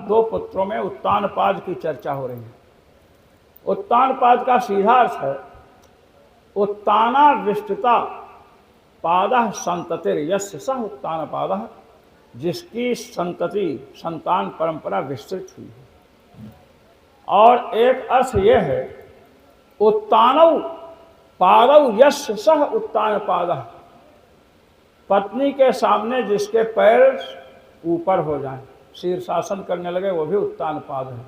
दो पुत्रों में उत्तानपाद की चर्चा हो रही है। उत्तानपाद का सीधा अर्थ है उत्तानाविष्टता पादः संततिर यस्य सः उत्तानपादः, जिसकी संतति संतान परंपरा विस्तृत हुई है। और एक अर्थ यह है उत्तानौ पादौ यस्य सः उत्तानपादः, पत्नी के सामने जिसके पैर ऊपर हो जाएं, शीर्षासन करने लगे, वो भी उत्तानपाद है।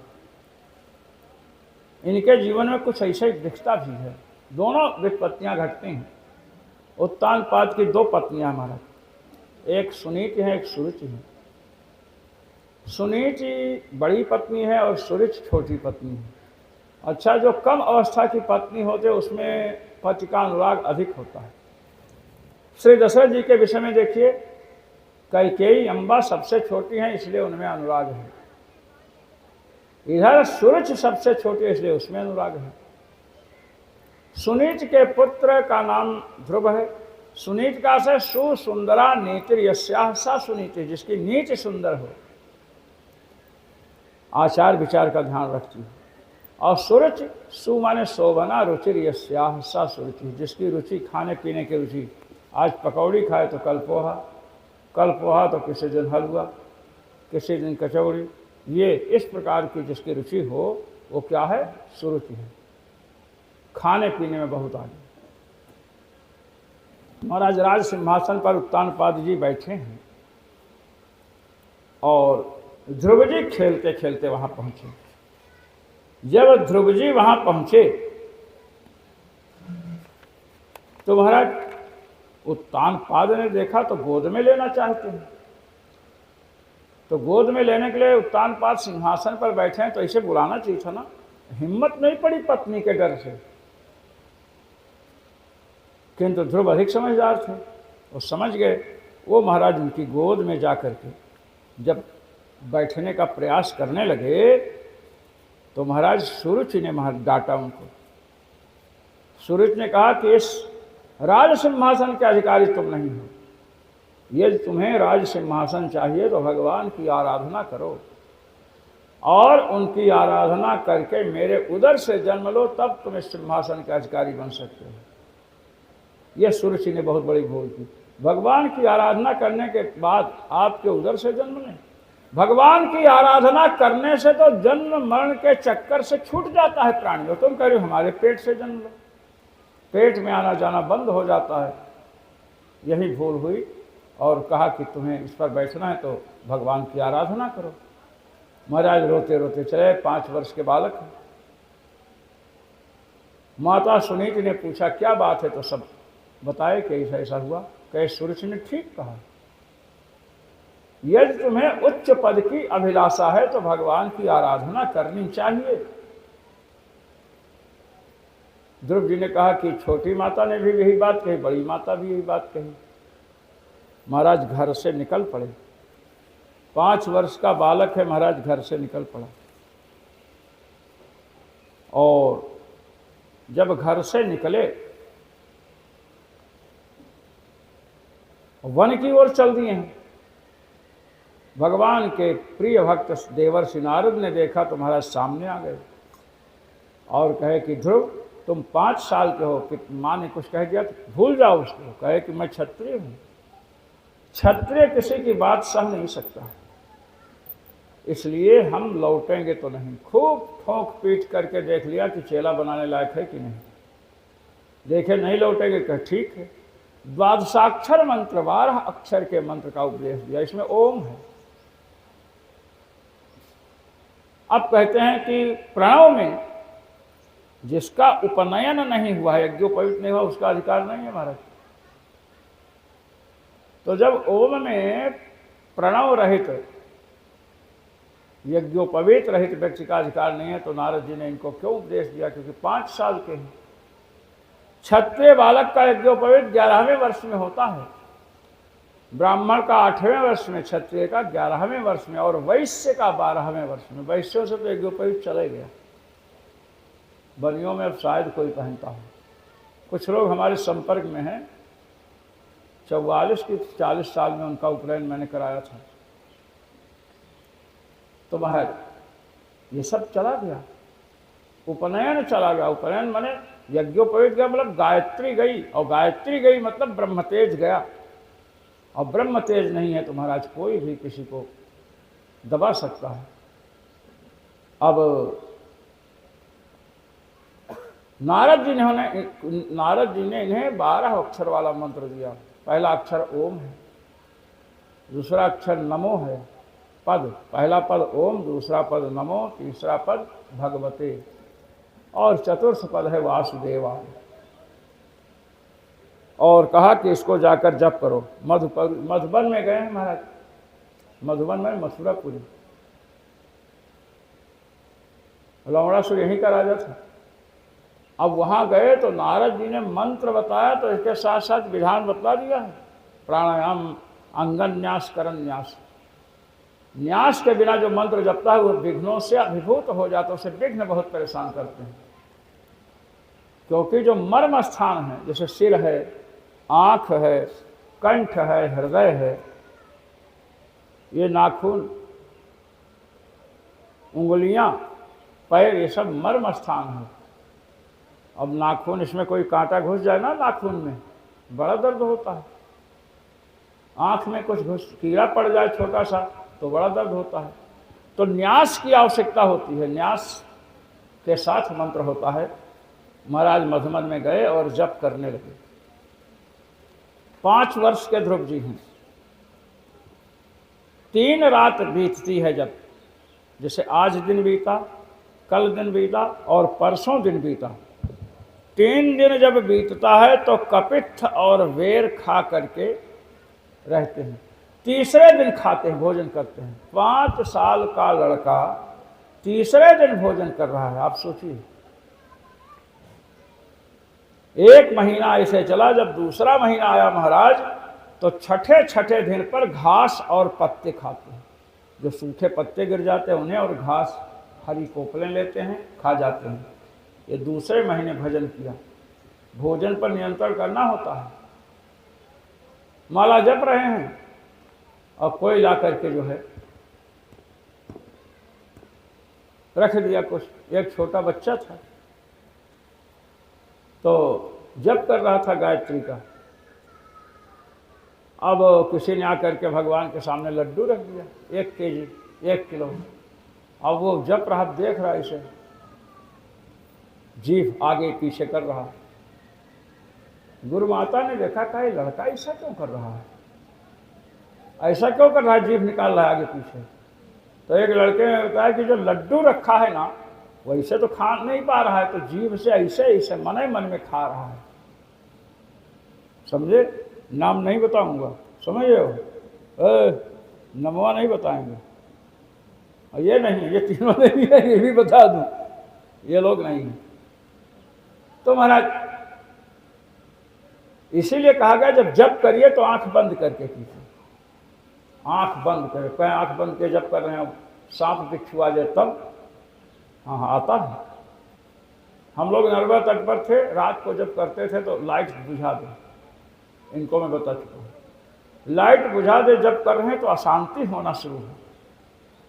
इनके जीवन में कुछ ऐसा ही दिखता भी है। दोनों विपत्तियां घटती हैं। उत्तानपाद की दो पत्नियां हमारा, एक सुनीति है, एक सुरुचि है। सुनीति बड़ी पत्नी है और सुरुचि छोटी पत्नी है। अच्छा, जो कम अवस्था की पत्नी होते उसमें पति का अनुराग अधिक होता है। श्री दशरथ जी के विषय में देखिए, कैकेयी अम्बा सबसे छोटी हैं, इसलिए उनमें अनुराग है। इधर सुरुचि सबसे छोटी है, इसलिए उसमें अनुराग है। सुनीत के पुत्र का नाम ध्रुव है। सुनीत का से सुसुंदरा नीतिर यस्याः सा सुनीति, जिसकी नीति सुंदर हो, आचार विचार का ध्यान रखती है। और सुरुचि, सु माने शोभना, रुचिर यस्याः सा सुरुचि, जिसकी रुचि खाने पीने की रुचि, आज पकौड़ी खाए तो कल पोहा, कल पोहा तो किसी दिन हलवा, किसी दिन कचौड़ी, ये इस प्रकार की जिसकी रुचि हो वो क्या है? सुरुचि है। खाने पीने में बहुत आगे। महाराज राज सिंहासन पर उत्तानपाद जी बैठे हैं और ध्रुव जी खेलते खेलते वहां पहुंचे। जब ध्रुव जी वहां पहुंचे तो महाराज उत्तानपाद ने देखा तो गोद में लेना चाहते हैं। तो गोद में लेने के लिए उत्तानपाद सिंहासन पर बैठे हैं तो इसे बुलाना चाहिए था ना। हिम्मत नहीं पड़ी पत्नी के डर से। किंतु ध्रुव अधिक समझदार थे, वो समझ गए। वो महाराज उनकी गोद में जा करके जब बैठने का प्रयास करने लगे तो महाराज सुरुचि ने डांटा उनको। सुरुचि ने कहा कि इस राज सिंहासन के अधिकारी तुम नहीं हो। यदि तुम्हें राज सिंहासन चाहिए तो भगवान की आराधना करो और उनकी आराधना करके मेरे उदर से जन्म लो, तब तुम इस सिंहासन के अधिकारी बन सकते हो। यह सुरुचि ने बहुत बड़ी भूल की। भगवान की आराधना करने के बाद आपके उदर से जन्म नहीं। भगवान की आराधना करने से तो जन्म मरण के चक्कर से छूट जाता है प्राणी। और तुम कह रहे हो हमारे पेट से जन्म लो, पेट में आना जाना बंद हो जाता है। यही भूल हुई और कहा कि तुम्हें इस पर बैठना है तो भगवान की आराधना करो। महाराज रोते रोते चले। 5 वर्ष के बालक हैं। माता सुनीति ने पूछा क्या बात है, तो सब बताए कि ऐसा ऐसा हुआ। कहे सुरुचि ने ठीक कहा, यदि तुम्हें उच्च पद की अभिलाषा है तो भगवान की आराधना करनी चाहिए। ध्रुव जी ने कहा कि छोटी माता ने भी यही बात कही, बड़ी माता भी यही बात कही। महाराज घर से निकल पड़े। 5 वर्ष का बालक है, महाराज घर से निकल पड़ा। और जब घर से निकले वन की ओर चल दिए हैं। भगवान के प्रिय भक्त देवर्षि नारद ने देखा तो महाराज सामने आ गए और कहे कि ध्रुव तुम 5 साल के हो। कि माँ ने कुछ कह दिया तो भूल जाओ उसको। कहे कि मैं क्षत्रिय हूँ। क्षत्रिय किसी की बात सह नहीं सकता, इसलिए हम लौटेंगे तो नहीं। खूब ठोंक पीट करके देख लिया कि चेला बनाने लायक है कि नहीं। देखे नहीं लौटेंगे, कहे ठीक है। द्वादशाक्षर मंत्र 12 अक्षर के मंत्र का उपदेश दिया, इसमें ओम है। अब कहते हैं कि प्रणव में जिसका उपनयन नहीं हुआ है, यज्ञोपवीत नहीं हुआ, उसका अधिकार नहीं है महाराज। तो जब ओम में प्रणव रहित यज्ञोपवीत रहित व्यक्ति का अधिकार नहीं है तो नारद जी ने इनको क्यों उपदेश दिया? क्योंकि 5 साल के हैं। क्षत्रिय बालक का यज्ञोपवीत 11वें वर्ष में होता है, ब्राह्मण का 8वें वर्ष में, क्षत्रिय का 11वें वर्ष में और वैश्य का 12वें वर्ष में। वैश्यों से तो यज्ञोपवीत चले गया। बनियों में अब शायद कोई पहनता हो। कुछ लोग हमारे संपर्क में हैं, 44 की 40 साल में उनका उपनयन मैंने कराया था। तो महाराज ये सब चला गया, उपनयन चला गया। उपनयन माने यज्ञोपवीत गया, मतलब गायत्री गई, और गायत्री गई मतलब ब्रह्मतेज गया, और ब्रह्मतेज नहीं है तो महाराज कोई भी किसी को दबा सकता है। अब नारद जी ने इन्हें 12 अक्षर वाला मंत्र दिया। पहला अक्षर ओम है, दूसरा अक्षर नमो है, पद पहला पद ओम, दूसरा पद नमो, तीसरा पद भगवते, और चतुर्थ पद है वासुदेवा। और कहा कि इसको जाकर जप करो। मधुबन में गए हैं महाराज, मधुबन में मथुरापुरी, लवणासुर यहीं का राजा था। अब वहाँ गए तो नारद जी ने मंत्र बताया, तो इसके साथ साथ विधान बतला दिया है, प्राणायाम, अंगन न्यास, करण न्यास। न्यास के बिना जो मंत्र जपता है वो विघ्नों से अभिभूत हो जाता है, उसे विघ्न बहुत परेशान करते हैं। क्योंकि जो मर्म स्थान है, जैसे सिर है, आँख है, कंठ है, हृदय है, ये नाखून, उंगलियां, पैर, ये सब मर्म स्थान है। अब नाखून, इसमें कोई कांटा घुस जाए ना नाखून में, बड़ा दर्द होता है। आँख में कुछ कीड़ा पड़ जाए छोटा सा तो बड़ा दर्द होता है। तो न्यास की आवश्यकता होती है, न्यास के साथ मंत्र होता है। महाराज मधुबन में गए और जप करने लगे। 5 वर्ष के ध्रुव जी हैं। 3 रात बीतती है जब, जैसे आज दिन बीता, कल दिन बीता और परसों दिन बीता। 3 दिन जब बीतता है तो कपित्थ और वेर खा करके रहते हैं। तीसरे दिन खाते हैं, भोजन करते हैं। 5 साल का लड़का तीसरे दिन भोजन कर रहा है, आप सोचिए। 1 महीना ऐसे चला। जब दूसरा महीना आया महाराज, तो छठे दिन पर घास और पत्ते खाते हैं। जो सूखे पत्ते गिर जाते हैं उन्हें, और घास, हरी कोपलें लेते हैं, खा जाते हैं। ये दूसरे महीने भजन किया। भोजन पर नियंत्रण करना होता है। माला जप रहे हैं और कोई ला करके जो है रख दिया कुछ। एक छोटा बच्चा था तो जप कर रहा था गायत्री का। अब किसी ने आकर के भगवान के सामने लड्डू रख दिया, 1 केजी, 1 किलो। अब वो जप रहा, देख रहा इसे, जीभ आगे पीछे कर रहा। गुरु माता ने देखा, कहा ये लड़का ऐसा क्यों कर रहा है, ऐसा क्यों कर रहा है, जीभ निकाल रहा है आगे पीछे। तो एक लड़के ने बताया कि जो लड्डू रखा है ना, वैसे तो खा नहीं पा रहा है, तो जीभ से ऐसे ऐसे मन मन में खा रहा है। समझे? नाम नहीं बताऊंगा, समझ रहे हो? नमवा नहीं बताएंगे, और ये नहीं, ये तीनों नहीं है, ये भी बता दूं, ये लोग नहीं है। तो महाराज इसीलिए कहा गया जब जप करिए तो आंख बंद करके कीजिए। आंख बंद करें, कहीं आंख बंद के जप कर रहे हैं, सांप बिच्छू आ जाए तब? हाँ आता है। हम लोग नर्मदा तट पर थे, रात को जब करते थे तो लाइट बुझा दे, इनको मैं बता चुका हूँ। लाइट बुझा दे जब कर रहे हैं तो अशांति होना शुरू हो,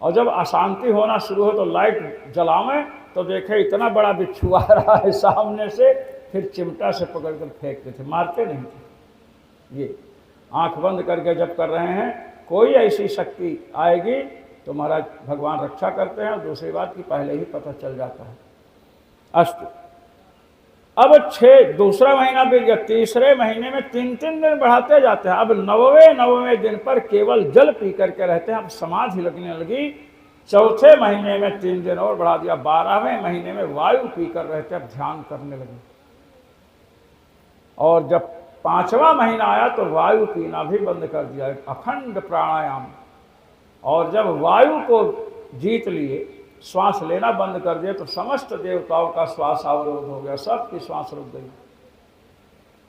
और जब अशांति होना शुरू हो तो लाइट जलावें तो देखे इतना बड़ा बिच्छू आ रहा है सामने से, फिर चिमटा से पकड़ कर फेंकते थे, मारते नहीं थे। ये आंख बंद करके जब कर रहे हैं, कोई ऐसी शक्ति आएगी तो महाराज भगवान रक्षा करते हैं। और दूसरी बात कि पहले ही पता चल जाता है। अस्तु, अब दूसरा महीना बीत गया। तीसरे महीने में 3-3 दिन बढ़ाते जाते हैं। अब 9वें दिन पर केवल जल पी करके रहते हैं। अब समाधि लगने लगी। चौथे महीने में 3 दिन और बढ़ा दिया। 12वें महीने में वायु पीकर रहते, अब ध्यान करने लगे। और जब 5वां महीना आया तो वायु पीना भी बंद कर दिया, अखंड प्राणायाम। और जब वायु को जीत लिए, श्वास लेना बंद कर दिए, तो समस्त देवताओं का श्वास अवरोध हो गया, सबकी श्वास रुक गई।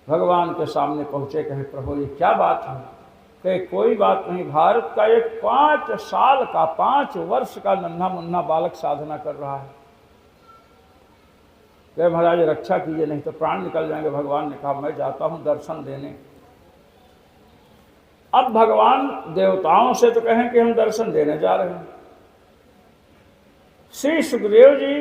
भगवान के सामने पहुँचे, कहे प्रभु ये क्या बात है? कहे कोई बात नहीं, भारत का एक 5 साल का 5 वर्ष का नन्हा मुन्ना बालक साधना कर रहा है। कहे महाराज रक्षा कीजिए, नहीं तो प्राण निकल जाएंगे। भगवान ने कहा मैं जाता हूँ दर्शन देने। अब भगवान देवताओं से तो कहें कि हम दर्शन देने जा रहे हैं, श्री सुखदेव जी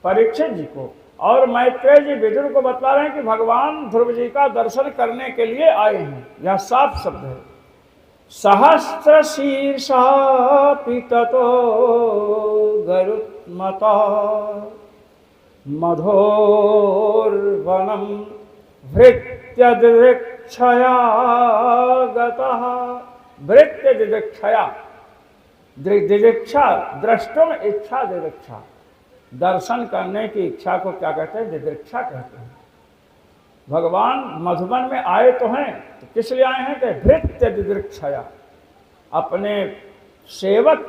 परीक्षित जी को और मैत्रेय जी विदुर को बतला रहे हैं कि भगवान ध्रुव जी का दर्शन करने के लिए आए हैं। यह साफ शब्द है। सहस्र शीर्षा पिततो गरुत्मता मधोर्वनम भृत्य दिदृक्षया गतः। भृत्य दिदृक्षया, दिदृक्षा द्रष्टुम इच्छा, दिदृक्षा दर्शन करने की इच्छा को क्या कहते हैं? दिदृक्षा कहते हैं। भगवान मधुबन में आए तो हैं, तो किस लिए आए हैं? कि भृत्य दिदृक्षया, अपने सेवक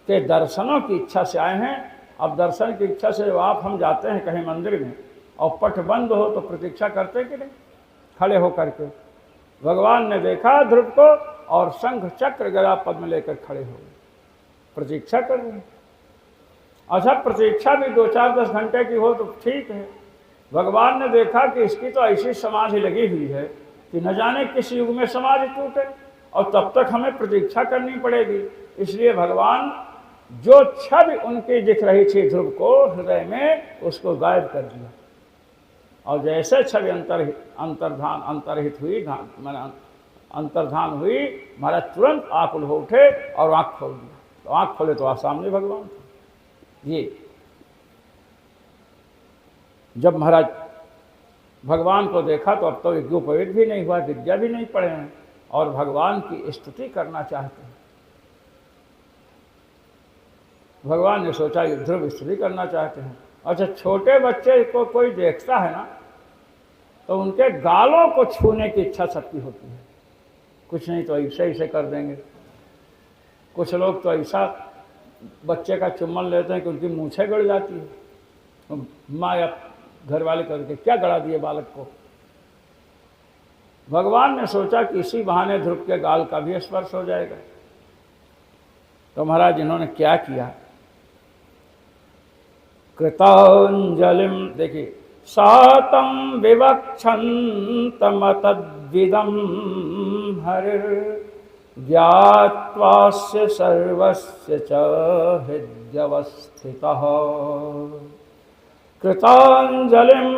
के दर्शनों की इच्छा से आए हैं। अब दर्शन की इच्छा से जब हम जाते हैं कहीं मंदिर में और पट बंद हो तो प्रतीक्षा करते कि नहीं, खड़े होकर के। भगवान ने देखा ध्रुव को और शंख चक्र गदा पद्म लेकर खड़े हो गए, प्रतीक्षा कर रहे हैं। अच्छा, प्रतीक्षा भी 2-4-10 घंटे की हो तो ठीक है। भगवान ने देखा कि इसकी तो ऐसी समाधि लगी हुई है कि न जाने किस युग में समाधि टूटे और तब तक हमें प्रतीक्षा करनी पड़ेगी। इसलिए भगवान जो छवि उनकी दिख रही थी ध्रुव को हृदय में, उसको गायब कर दिया। और जैसे छवि अंतर्हित हुई, अंतर्धान हुई, महाराज तुरंत आकुल हो उठे और आँख खोल दिया। तो आँख खोले तो सामने भगवान थे। ये जब महाराज भगवान को देखा तो अब तो यज्ञोपवीत भी नहीं हुआ, विद्या भी नहीं पढ़े हैं और भगवान की स्तुति करना चाहते हैं। भगवान ने सोचा ध्रुव स्तुति करना चाहते हैं। अच्छा, छोटे बच्चे को कोई देखता है ना तो उनके गालों को छूने की इच्छा सबकी होती है। कुछ नहीं तो ऐसे ऐसे कर देंगे। कुछ लोग तो ऐसा बच्चे का चुम्बन लेते हैं कि उनकी मूछें गड़ जाती है। माँ या घर वाले करके क्या गड़ा दिए बालक को। भगवान ने सोचा कि इसी बहाने ध्रुव के गाल का भी स्पर्श हो जाएगा। तो महाराज इन्होंने क्या किया? कृतांजलिम, देखिए, सातम विवक्षन्तमतद्विदं हरिर् ज्ञात्वास्य सर्वस्य च हृद्यवस्थितः। कृतांजलिं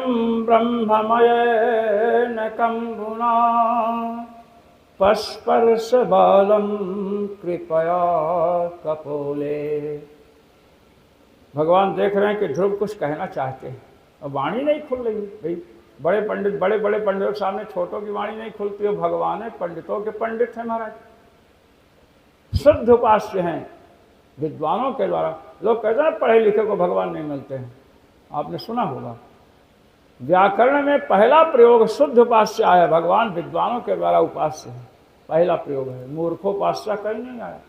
ब्रह्ममयेन कम्बुना पस्पर्श बालं कृपया कपोले। भगवान देख रहे हैं कि ध्रुव कुछ कहना चाहते हैं और वाणी नहीं खुल रही। भाई बड़े पंडित, बड़े बड़े पंडितों के सामने छोटों की वाणी नहीं खुलती हो। भगवान है, पंडितों के पंडित हैं महाराज, शुद्ध उपास्य हैं विद्वानों के द्वारा। लोग कहते हैं पढ़े लिखे को भगवान नहीं मिलते हैं, आपने सुना होगा। व्याकरण में पहला प्रयोग शुद्ध उपास्य आया, भगवान विद्वानों के द्वारा उपास्य है, पहला प्रयोग है। मूर्खोपास्य कहीं नहीं आया।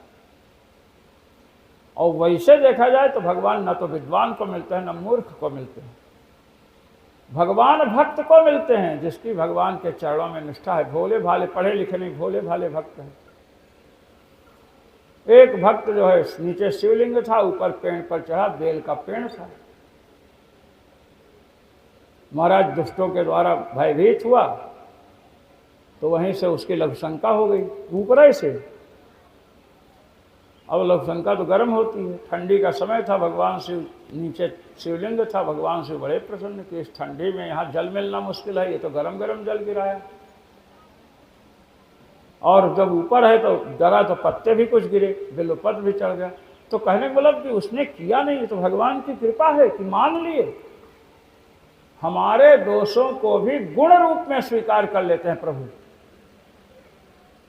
और वैसे देखा जाए तो भगवान न तो विद्वान को मिलते हैं न मूर्ख को मिलते हैं। भगवान भक्त को मिलते हैं जिसकी भगवान के चरणों में निष्ठा है। भोले भाले, पढ़े लिखे नहीं, भोले भाले भक्त हैं। एक भक्त जो है नीचे शिवलिंग था, ऊपर पेड़ पर चढ़ा, बेल का पेड़ था। महाराज दुष्टों के द्वारा भयभीत हुआ तो वहीं से उसकी लघुशंका हो गई ऊपर से। अब लघुशंका तो गर्म होती है, ठंडी का समय था, भगवान शिव नीचे शिवलिंग था। भगवान शिव बड़े प्रसन्न कि इस ठंडी में यहाँ जल मिलना मुश्किल है, ये तो गरम गरम जल गिराया। और जब ऊपर है तो डरा तो पत्ते भी कुछ गिरे, बिल्वपत्र भी चढ़ गया। तो कहने का मतलब कि उसने किया नहीं, तो भगवान की कृपा है कि मान लिए। हमारे दोषों को भी गुण रूप में स्वीकार कर लेते हैं प्रभु।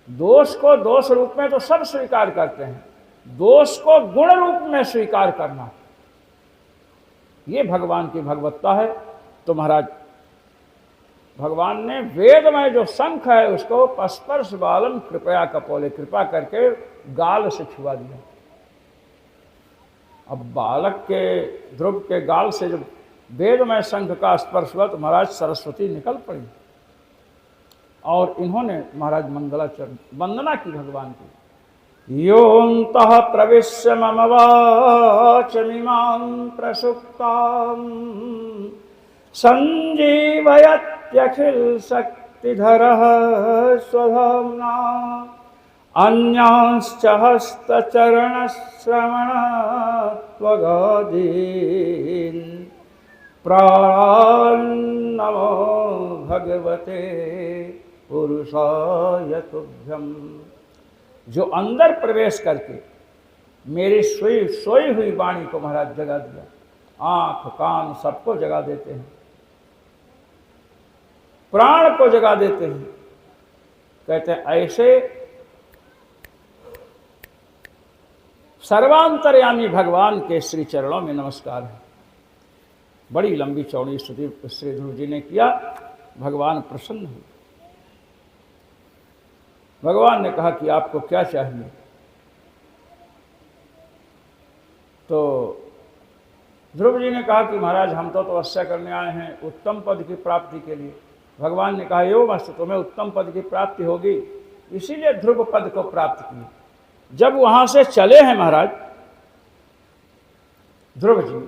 दोष को दोष रूप में तो सब स्वीकार करते हैं, दोष को गुण रूप में स्वीकार करना, ये भगवान की भगवत्ता है। तो महाराज भगवान ने वेद में जो शंख है उसको पस्पर्श बालम कृपया कपोले, कृपा करके गाल से छुआ दिया। अब बालक के ध्रुव के गाल से जब वेद में शंख का स्पर्श हुआ तो महाराज सरस्वती निकल पड़ी और इन्होंने महाराज मंगलाचरण वंदना की भगवान की। योऽन्तः प्रविश्य मम वाचमिमां प्रसुप्तां संजीवयत्यखिल शक्तिधरः स्वधाम्ना अन्यांश्च हस्तचरणश्रवण नमो भगवते पुरुषाय तुभ्यम। जो अंदर प्रवेश करके मेरी सोई हुई वाणी को महाराज जगा दिया, आंख कान सबको जगा देते हैं, प्राण को जगा देते हैं। कहते हैं ऐसे सर्वांतर्यामी भगवान के श्री चरणों में नमस्कार है। बड़ी लंबी चौड़ी स्तुति श्री ध्रुव जी ने किया। भगवान प्रसन्न हुए। भगवान ने कहा कि आपको क्या चाहिए? तो ध्रुव जी ने कहा कि महाराज हम तो तपस्या करने आए हैं उत्तम पद की प्राप्ति के लिए। भगवान ने कहा एवं अस्तु, तुम्हें उत्तम पद की प्राप्ति होगी, इसीलिए ध्रुव पद को प्राप्त किया। जब वहां से चले हैं महाराज ध्रुव जी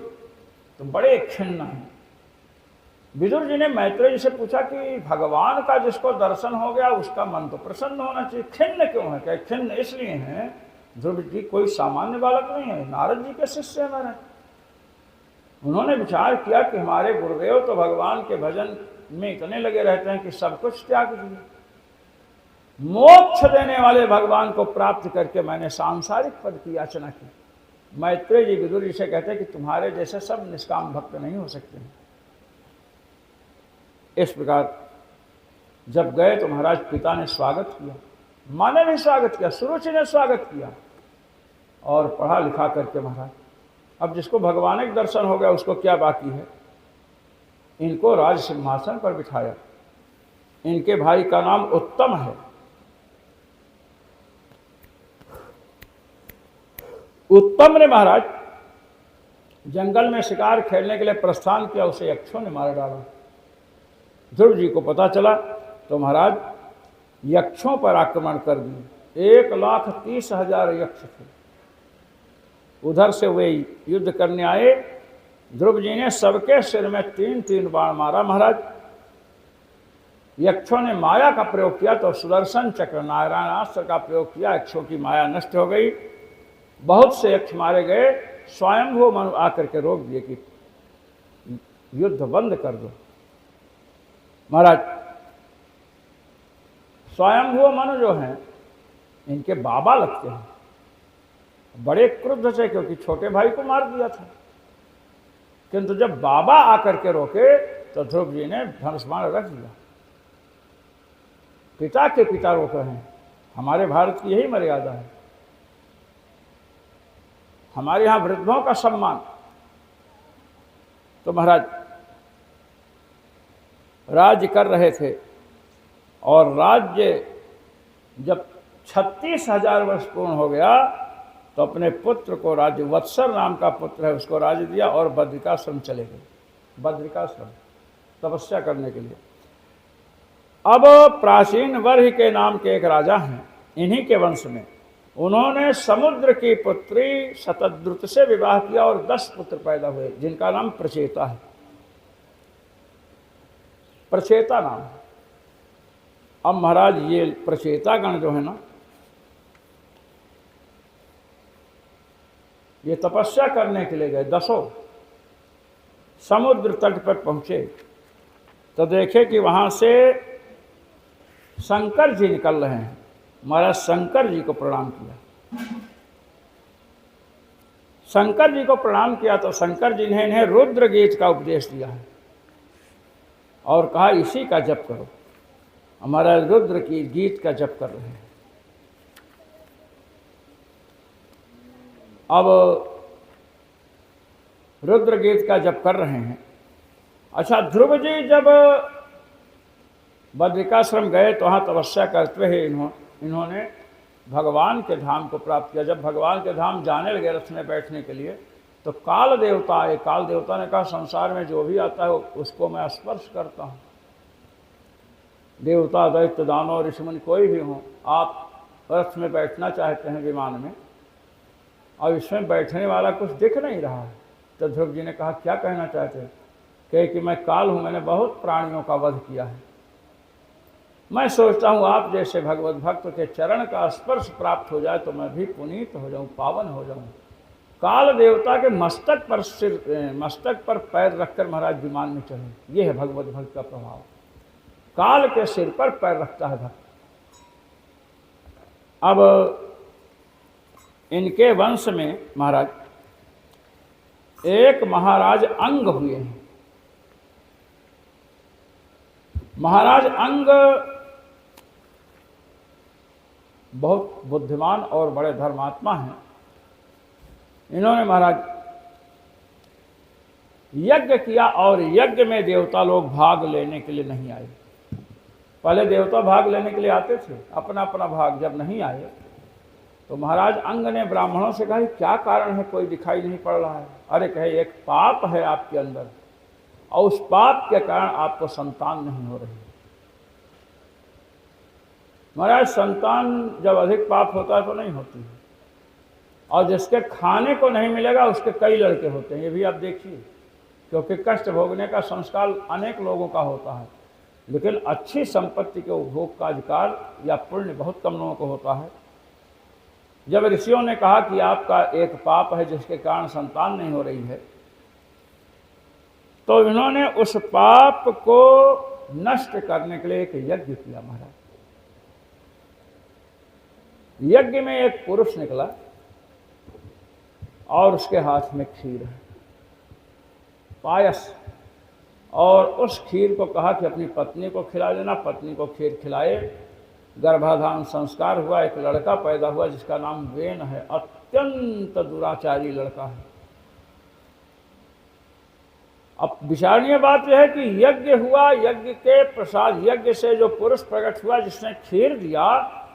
तो बड़े खिन्न हैं। विदुर जी ने मैत्रेय जी से पूछा कि भगवान का जिसको दर्शन हो गया उसका मन तो प्रसन्न होना चाहिए, खिन्न क्यों है? क्या खिन्न इसलिए हैं ध्रुव जी कोई सामान्य बालक नहीं है, नारद जी के शिष्य है महाराज। उन्होंने विचार किया कि हमारे गुरुदेव तो भगवान के भजन में इतने लगे रहते हैं कि सब कुछ त्याग दिए, मोक्ष देने वाले भगवान को प्राप्त करके मैंने सांसारिक पद की याचना की। मैत्रेय जी विदुर जी से कहते हैं कि तुम्हारे जैसे सब निष्काम भक्त नहीं हो सकते हैं। इस प्रकार जब गए तो महाराज पिता ने स्वागत किया, माँ ने भी स्वागत किया, सुरुचि ने स्वागत किया और पढ़ा लिखा करके महाराज अब जिसको भगवान के दर्शन हो गया उसको क्या बाकी है? इनको राज सिंहासन पर बिठाया। इनके भाई का नाम उत्तम है। उत्तम ने महाराज जंगल में शिकार खेलने के लिए प्रस्थान किया, उसे यक्षों ने मार डाला। ध्रुव जी को पता चला तो महाराज यक्षों पर आक्रमण कर दिए। 1,30,000 यक्ष थे। उधर से वे युद्ध करने आए। ध्रुव जी ने सबके सिर में 3-3 बाण मारा। महाराज यक्षों ने माया का प्रयोग किया तो सुदर्शन चक्र नारायणास्त्र का प्रयोग किया, यक्षों की माया नष्ट हो गई। बहुत से यक्ष मारे गए। स्वयंभू मनु आकर के रोक दिए कि युद्ध बंद कर दो। महाराज स्वयंभू मनु जो हैं इनके बाबा लगते हैं, बड़े क्रुद्ध थे क्योंकि छोटे भाई को मार दिया था। किंतु जब बाबा आकर के रोके तो ध्रुव जी ने धनुष बाण रख दिया। पिता के पिता रोक रहे हैं। हमारे भारत की यही मर्यादा है। हमारे यहाँ वृद्धों का सम्मान। तो महाराज राज्य कर रहे थे और राज्य जब 36,000 वर्ष पूर्ण हो गया तो अपने पुत्र को राज्य, वत्सर नाम का पुत्र है उसको राज्य दिया और बद्रिकाश्रम चले गए। बद्रिकाश्रम तपस्या करने के लिए। अब प्राचीन वर्ष के नाम के एक राजा हैं, इन्हीं के वंश में उन्होंने समुद्र की पुत्री शतद्रुत से विवाह किया और 10 पुत्र पैदा हुए जिनका नाम प्रचेता है। प्रचेता नाम है। अब महाराज ये प्रचेता गण जो है ना, ये तपस्या करने के लिए गए। 10 समुद्र तट पर पहुंचे तो देखे कि वहां से शंकर जी निकल रहे हैं। महाराज शंकर जी को प्रणाम किया। शंकर जी को प्रणाम किया तो शंकर जी ने इन्हें रुद्र गीत का उपदेश दिया है और कहा इसी का जप करो। हमारा रुद्र की गीत का जप कर रहे हैं। अब रुद्र गीत का जप कर रहे हैं। अच्छा, ध्रुव जी जब बद्रिकाश्रम गए तो वहाँ तपस्या करते हुए इन्होंने भगवान के धाम को प्राप्त किया। जब भगवान के धाम जाने लगे रथ में बैठने के लिए तो काल देवता आए। काल देवता ने कहा संसार में जो भी आता है उसको मैं स्पर्श करता हूँ। देवता दैत्य दानव ऋषिमुनि कोई भी हो, आप रथ में बैठना चाहते हैं विमान में, अब इसमें बैठने वाला कुछ दिख नहीं रहा है। तो ध्रुव जी ने कहा क्या कहना चाहते हैं? कहे कि मैं काल हूँ, मैंने बहुत प्राणियों का वध किया है। मैं सोचता हूँ आप जैसे भगवत भक्त के चरण का स्पर्श प्राप्त हो जाए तो मैं भी पुनीत हो जाऊँ, पावन हो जाऊँ। काल देवता के मस्तक पर पैर रखकर महाराज विमान में चढ़े। ये है भगवत भक्त का प्रभाव। काल के सिर पर पैर रखता है भक्त। अब इनके वंश में महाराज एक महाराज अंग हुए हैं। महाराज अंग बहुत बुद्धिमान और बड़े धर्मात्मा हैं। इन्होंने महाराज यज्ञ किया और यज्ञ में देवता लोग भाग लेने के लिए नहीं आए। पहले देवता भाग लेने के लिए आते थे, अपना अपना भाग जब नहीं आए तो महाराज अंग ने ब्राह्मणों से कहा क्या कारण है, कोई दिखाई नहीं पड़ रहा है। अरे कहे एक पाप है आपके अंदर और उस पाप के कारण आपको संतान नहीं हो रही। महाराज संतान जब अधिक पाप होता है तो नहीं होती है, और जिसके खाने को नहीं मिलेगा उसके कई लड़के होते हैं। ये भी आप देखिए, क्योंकि कष्ट भोगने का संस्कार अनेक लोगों का होता है, लेकिन अच्छी संपत्ति के उपभोग का अधिकार या पुण्य बहुत कम लोगों को होता है। जब ऋषियों ने कहा कि आपका एक पाप है जिसके कारण संतान नहीं हो रही है, तो इन्होंने उस पाप को नष्ट करने के लिए एक यज्ञ किया। महाराज यज्ञ में एक पुरुष निकला और उसके हाथ में खीर है, पायस, और उस खीर को कहा कि अपनी पत्नी को खिला देना। पत्नी को खीर खिलाए, गर्भाधान संस्कार हुआ, एक लड़का पैदा हुआ जिसका नाम वेन है। अत्यंत दुराचारी लड़का है। अब विचारणीय बात यह है कि यज्ञ हुआ, यज्ञ के प्रसाद, यज्ञ से जो पुरुष प्रकट हुआ जिसने खीर दिया,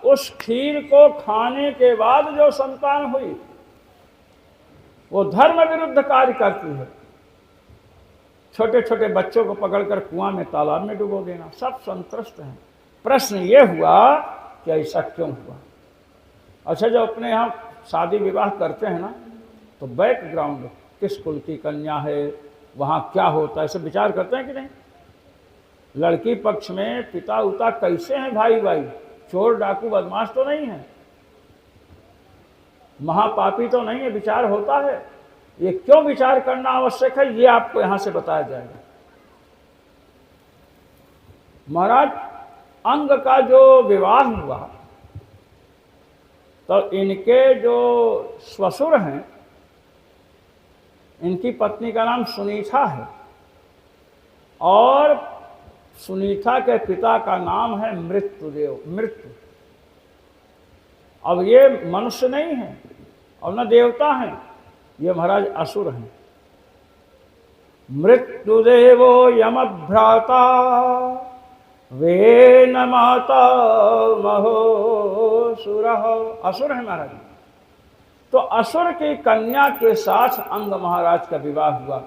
उस खीर को खाने के बाद जो संतान हुई वो धर्म विरुद्ध कार्य करती है। छोटे छोटे बच्चों को पकड़कर कुआं में, तालाब में डुबो देना, सब संतुष्ट हैं। प्रश्न ये हुआ कि ऐसा क्यों हुआ। अच्छा, जब अपने यहाँ शादी विवाह करते हैं ना, तो बैकग्राउंड किस कुल की कन्या है, वहाँ क्या होता है, सब विचार करते हैं कि नहीं। लड़की पक्ष में पिता उता कैसे हैं, भाई भाई, चोर डाकू बदमाश तो नहीं है, महापापी तो नहीं है, विचार होता है। ये क्यों विचार करना आवश्यक है, ये आपको यहां से बताया जाएगा। महाराज अंग का जो विवाह हुआ तो इनके जो ससुर हैं, इनकी पत्नी का नाम सुनीता है और सुनीता के पिता का नाम है मृत्युदेव, मृत्यु। अब ये मनुष्य नहीं है और न देवता हैं, ये महाराज असुर हैं। मृत्युदेवो यमभ्राता वेन माता महोसुरः, असुर है महाराज। तो असुर की कन्या के साथ अंग महाराज का विवाह हुआ।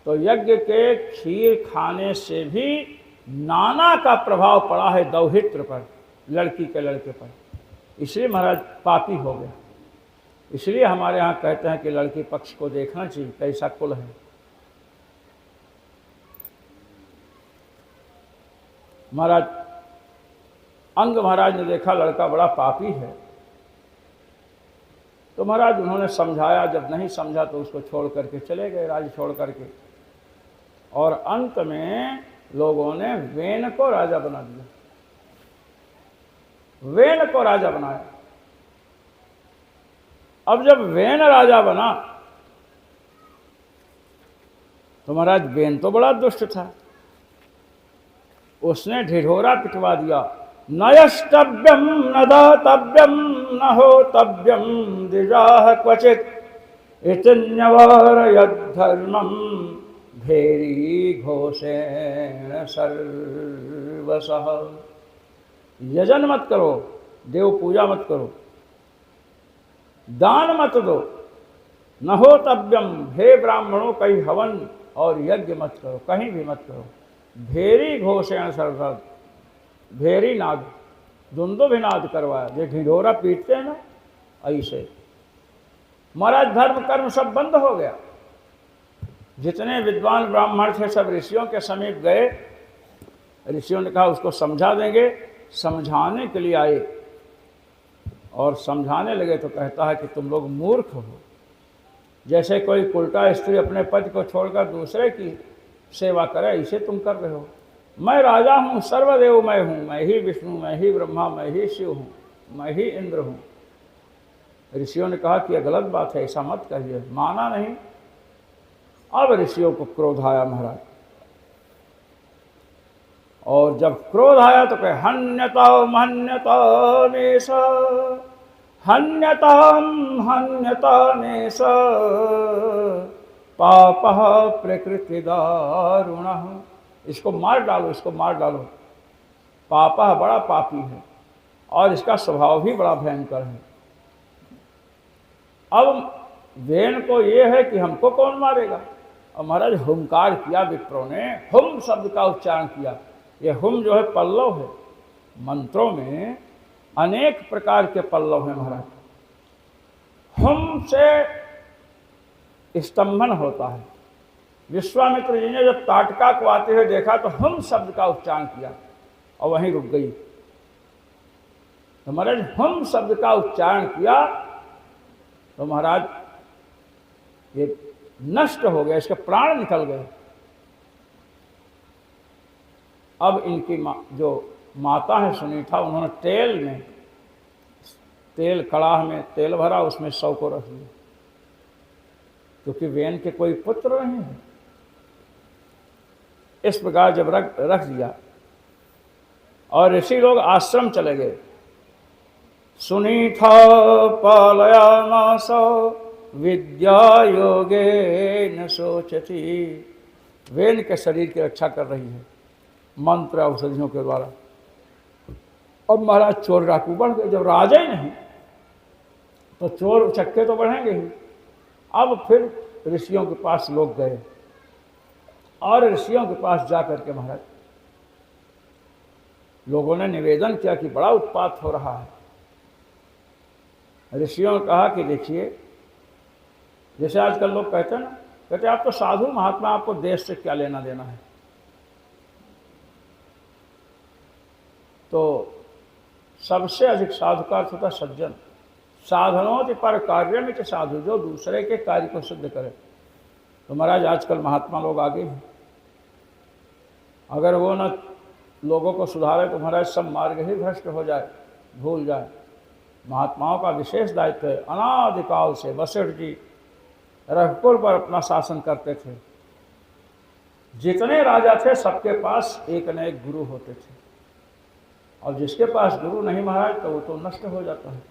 तो यज्ञ के खीर खाने से भी नाना का प्रभाव पड़ा है दौहित्र पर, लड़की के लड़के पर, इसलिए महाराज पापी हो गया। इसलिए हमारे यहाँ कहते हैं कि लड़की पक्ष को देखना चाहिए कैसा कुल है। महाराज अंग महाराज ने देखा लड़का बड़ा पापी है, तो महाराज उन्होंने समझाया। जब नहीं समझा तो उसको छोड़ करके चले गए, राज्य छोड़ करके। और अंत में लोगों ने वेन को राजा बना दिया, वेन को राजा बनाया। अब जब वेन राजा बना तो महाराज वेन तो बड़ा दुष्ट था, उसने ढिढोरा पिटवा दिया। नयस्तव्यम न दातव्यम न होतव्यम द्विजाः क्वचित् इत्यन्यवारयद्धर्मं भेरी घोषेण सर्वशः। यजन मत करो, देव पूजा मत करो, दान मत दो, न होतव्यम, हे ब्राह्मणों कहीं हवन और यज्ञ मत करो, कहीं भी मत करो। भेरी घोषेण सर्वशः, भेरी नाद, दुंदुभिनाद करवाया, जो ढिढोरा पीटते हैं ना, ऐसे। महाराज धर्म कर्म सब बंद हो गया। जितने विद्वान ब्राह्मण थे सब ऋषियों के समीप गए। ऋषियों ने कहा उसको समझा देंगे, समझाने के लिए आए और समझाने लगे तो कहता है कि तुम लोग मूर्ख हो। जैसे कोई उल्टा स्त्री अपने पति को छोड़कर दूसरे की सेवा करे, इसे तुम कर रहे हो। मैं राजा हूँ, सर्वदेव मैं हूँ, मैं ही विष्णु, मैं ही ब्रह्मा, मैं ही शिव हूँ, मैं ही इंद्र हूँ। ऋषियों ने कहा कि यह गलत बात है, ऐसा मत कहिए। माना नहीं। अब ऋषियों को क्रोध आया महाराज, और जब क्रोध आया तो कहे हन्यता महन्यता नेश, हन्यता नेश, पापः प्रकृति दारुण। इसको मार डालो, इसको मार डालो। पापः बड़ा पापी है और इसका स्वभाव भी बड़ा भयंकर है। अब वेन को ये है कि हमको कौन मारेगा। और महाराज हुंकार किया विप्रों ने, हुम शब्द का उच्चारण किया। ये हुम जो है पल्लव है, मंत्रों में अनेक प्रकार के पल्लव हैं महाराज। हुम से स्तंभन होता है। विश्वामित्र जी ने जब ताटका को आते हुए देखा तो हुम शब्द का उच्चारण किया और वहीं रुक गई। तो महाराज हुम शब्द का उच्चारण किया तो महाराज ये नष्ट हो गया, इसके प्राण निकल गए। अब इनकी जो माता है सुनीता, उन्होंने तेल कड़ाह में तेल भरा, उसमें 100 को रख दिया, क्योंकि वेन के कोई पुत्र नहीं है। इस प्रकार जब रख दिया और ऋषि लोग आश्रम चले गए। सुनीता पालयामास विद्या योगे न सोचती। वेन के शरीर की रक्षा कर रही है मंत्र औषधियों के द्वारा। अब महाराज चोर डाकू बढ़ गए। जब राजा ही नहीं तो चोर चक्के तो बढ़ेंगे ही। अब फिर ऋषियों के पास लोग गए और ऋषियों के पास जाकर के महाराज लोगों ने निवेदन किया कि बड़ा उत्पात हो रहा है। ऋषियों ने कहा कि देखिए, जैसे आजकल लोग कहते हैं ना, कहते आप तो साधु महात्मा, आपको देश से क्या लेना देना है। तो सबसे अधिक साधु का अर्थ होता सज्जन। साधनों पर कार्य में साधु, जो दूसरे के कार्य को सिद्ध करे। तो महाराज आजकल महात्मा लोग आगे हैं, अगर वो न लोगों को सुधारे तो महाराज सब मार्ग ही भ्रष्ट हो जाए, भूल जाए। महात्माओं का विशेष दायित्व है। अनादिकाल से वशिष्ठ जी रघुकुल पर अपना शासन करते थे। जितने राजा थे सबके पास एक न एक गुरु होते थे, और जिसके पास गुरु नहीं महाराज तो वो तो नष्ट हो जाता है।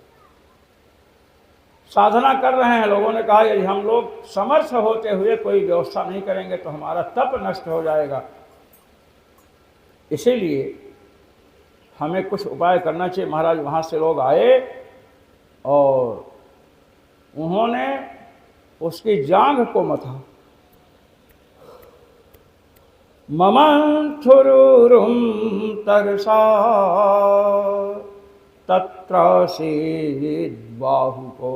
साधना कर रहे हैं, लोगों ने कहा यदि हम लोग समर्थ होते हुए कोई व्यवस्था नहीं करेंगे तो हमारा तप नष्ट हो जाएगा। इसीलिए हमें कुछ उपाय करना चाहिए। महाराज वहाँ से लोग आए और उन्होंने उसकी जांघ को मथा। ममंथुरुरुम तरसा तत्रासीद बाहु को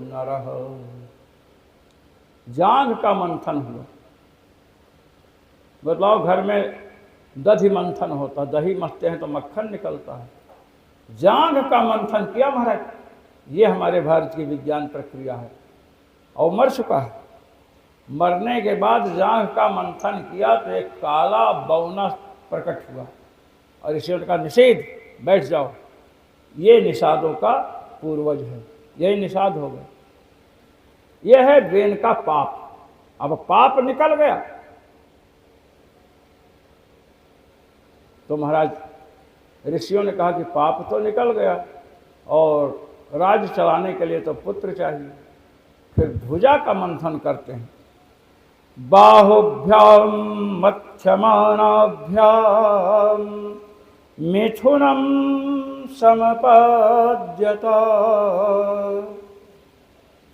नरः। जांघ का मंथन हुआ। बतलाओ, घर में दधि मंथन होता, दही मथते हैं तो मक्खन निकलता है। जांघ का मंथन किया महाराज। ये हमारे भारत की विज्ञान प्रक्रिया है, और मर चुका है। मरने के बाद जांघ का मंथन किया तो एक काला बौना प्रकट हुआ, और इसी का निषेध, बैठ जाओ। ये निषादों का पूर्वज है, यही निषाद हो गए। यह है वेन का पाप। अब पाप निकल गया तो महाराज ऋषियों ने कहा कि पाप तो निकल गया और राज्य चलाने के लिए तो पुत्र चाहिए। फिर भुजा का मंथन करते हैं। बाहुभ्याम मध्यमानाभ्याम मिथुनम समपाद्यत।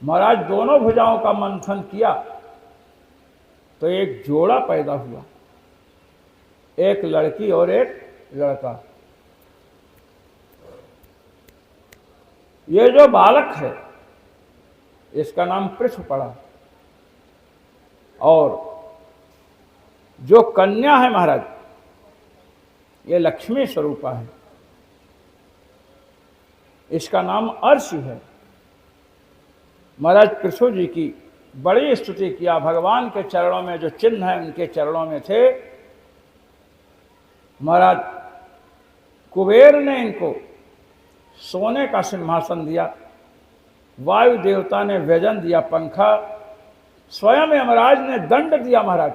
महाराज दोनों भुजाओं का मंथन किया तो एक जोड़ा पैदा हुआ, एक लड़की और एक लड़का। ये जो बालक है इसका नाम पृथु पड़ा, और जो कन्या है महाराज ये लक्ष्मी स्वरूपा है। इसका नाम अर्श है। महाराज पृथु जी की बड़ी स्तुति किया। भगवान के चरणों में जो चिन्ह है उनके चरणों में थे। महाराज कुबेर ने इनको सोने का सिंहासन दिया, वायु देवता ने व्यजन दिया, पंखा, स्वयं यमराज ने दंड दिया। महाराज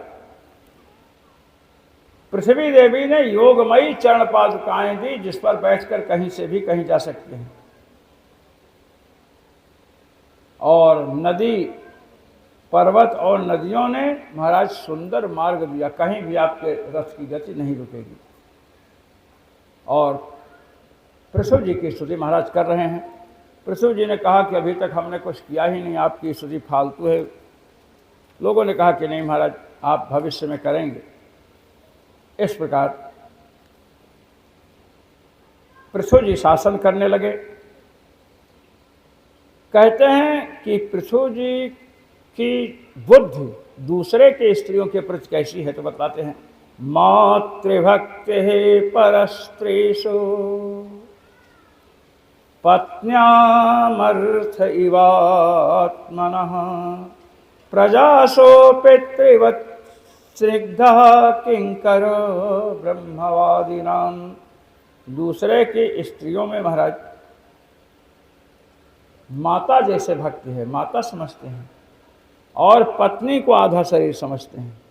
पृथ्वी देवी ने योगमयी चरण पादुकाएं दी, जिस पर बैठकर कहीं से भी कहीं जा सकते हैं। और नदी, पर्वत और नदियों ने महाराज सुंदर मार्ग दिया, कहीं भी आपके रथ की गति नहीं रुकेगी। और पृथु जी की स्तुति महाराज कर रहे हैं। पृथु जी ने कहा कि अभी तक हमने कुछ किया ही नहीं, आपकी स्तुति फालतू है। लोगों ने कहा कि नहीं महाराज, आप भविष्य में करेंगे। इस प्रकार पृथु जी शासन करने लगे। कहते हैं कि पृथु जी की बुद्धि दूसरे के स्त्रियों के प्रति कैसी है, तो बताते हैं, मातृभक्ति परस्त्रीषु पत्न्यामर्थ इवात्मनः प्रजासो पितृवत् स्निग्धः किंकरो ब्रह्मवादिनां। दूसरे की स्त्रियों में महाराज माता जैसे भक्ति है, माता समझते हैं, और पत्नी को आधा शरीर समझते हैं।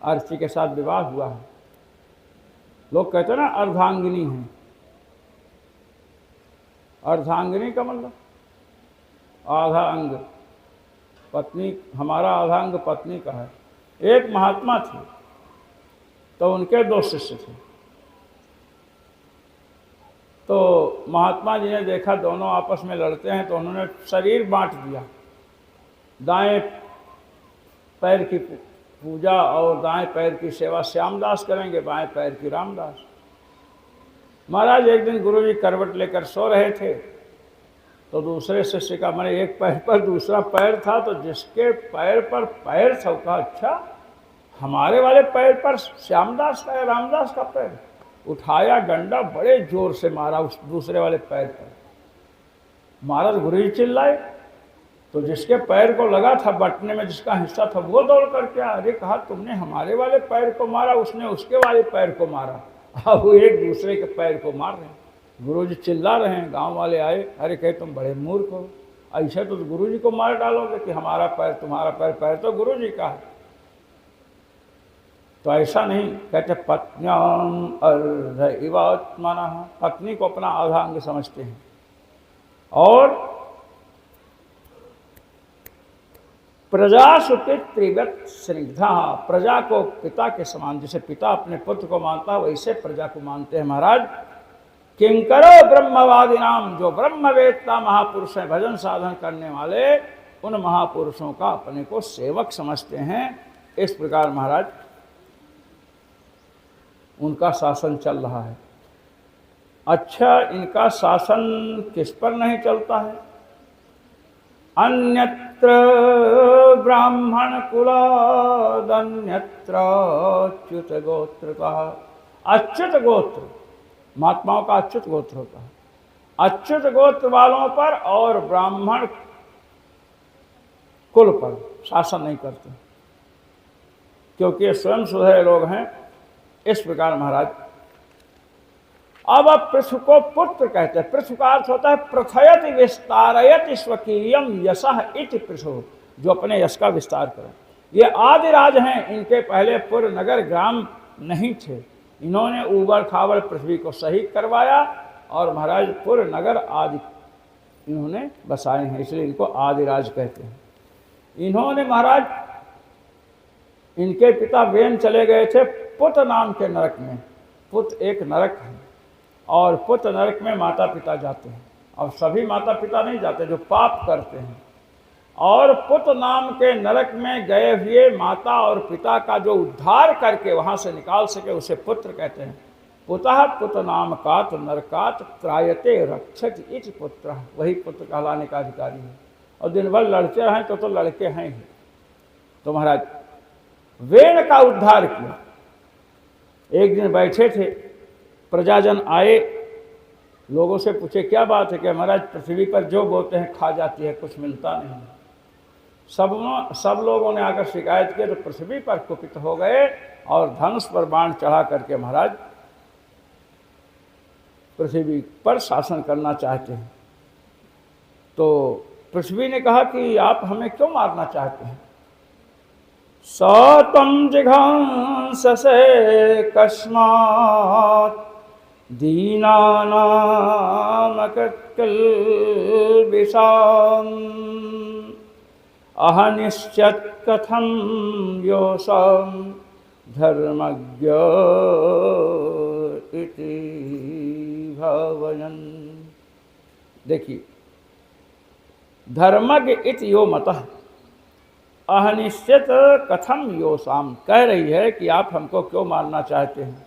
अर्ची के साथ विवाह हुआ है, लोग कहते हैं ना अर्धांगिनी है। अर्धांगिनी का मतलब आधा अंग, पत्नी, हमारा आधा अंग पत्नी का है। एक महात्मा थे तो उनके 2 शिष्य थे। तो महात्मा जी ने देखा दोनों आपस में लड़ते हैं, तो उन्होंने शरीर बांट दिया। दाएं पैर की पूजा और दाएं पैर की सेवा श्यामदास करेंगे, बाएं पैर की रामदास। महाराज एक दिन गुरुजी करवट लेकर सो रहे थे, तो दूसरे शिष्य का, मैंने एक पैर पर दूसरा पैर था, तो जिसके पैर पर पैर था वो कहा, अच्छा हमारे वाले पैर पर श्यामदास का है, रामदास का पैर। उठाया डंडा, बड़े जोर से मारा उस दूसरे वाले पैर पर। महाराज गुरुजी चिल्लाए, तो जिसके पैर को लगा था बटने में, जिसका हिस्सा था, वो दौड़ करके अरे कहा तुमने हमारे वाले पैर को मारा, उसने उसके वाले पैर को मारा। अब वो एक दूसरे के पैर को मार रहे हैं। गुरुजी चिल्ला रहे हैं, गांव वाले आए, अरे कहे तुम बड़े मूर्ख हो, ऐसे तो गुरुजी को मार डालोगे कि हमारा पैर तुम्हारा पैर, पैर तो गुरुजी का है। तो ऐसा नहीं, कहते पत्न्याम अर्ध इवात्मनः, पत्नी को अपना आधा अंग समझते हैं। और प्रजा सुपितृवत् स्निग्धा, प्रजा को पिता के समान, जैसे पिता अपने पुत्र को मानता है वैसे प्रजा को मानते हैं महाराज। किंकरो ब्रह्मवादी नाम, जो ब्रह्मवेत्ता महापुरुष हैं, भजन साधन करने वाले, उन महापुरुषों का अपने को सेवक समझते हैं। इस प्रकार महाराज उनका शासन चल रहा है। अच्छा, इनका शासन किस पर नहीं चलता है? अन्यत्र ब्राह्मण कुलादन्यत्र अच्युत गोत्रता। अच्युत गोत्र, महात्माओं का अच्युत गोत्र होता है। अच्युत गोत्र वालों पर और ब्राह्मण कुल पर शासन नहीं करते, क्योंकि ये स्वयं सुधरे लोग हैं। इस प्रकार महाराज अब पृथु को पुत्र कहते हैं। पृथु का अर्थ होता है प्रथयति विस्तारयति स्वकीयम यशः इति पृथु, जो अपने यश का विस्तार करें। ये आदि राज हैं, इनके पहले पुर नगर ग्राम नहीं थे। इन्होंने ऊबड़ खाबड़ पृथ्वी को सही करवाया और महाराज पुर नगर आदि इन्होंने बसाए हैं, इसलिए इनको आदिराज कहते हैं। इन्होंने महाराज, इनके पिता वेन चले गए थे पुत नाम के नरक में। पुत एक नरक है और पुत नरक में माता पिता जाते हैं, और सभी माता पिता नहीं जाते जो पाप करते हैं। और पुत नाम के नरक में गए हुए माता और पिता का जो उद्धार करके वहाँ से निकाल सके उसे पुत्र कहते हैं। पुतः पुत नाम कात नरकात त्रायते रक्षत इति पुत्र, वही पुत्र कहलाने का अधिकारी है। और दिन भर लड़ते रहें तो लड़के हैं ही। तो महाराज वेन का उद्धार किया। एक दिन बैठे थे, प्रजाजन आए, लोगों से पूछे क्या बात है कि महाराज पृथ्वी पर जो बोते हैं खा जाती है, कुछ मिलता नहीं। सब लोगों ने आकर शिकायत की तो पृथ्वी पर कुपित हो गए और धनुष पर बाण चढ़ा करके महाराज पृथ्वी पर शासन करना चाहते हैं। तो पृथ्वी ने कहा कि आप हमें क्यों मारना चाहते हैं? सतम जिघांससे कस्मात् दीनानां किल्बिषाम् अहनिश्चत् कथं योऽसं धर्मज्ञ इति भवन्। देखिए, धर्मज्ञ इति यो मतः अहनिश्चित कथम योसाम कह रही है कि आप हमको क्यों मारना चाहते हैं?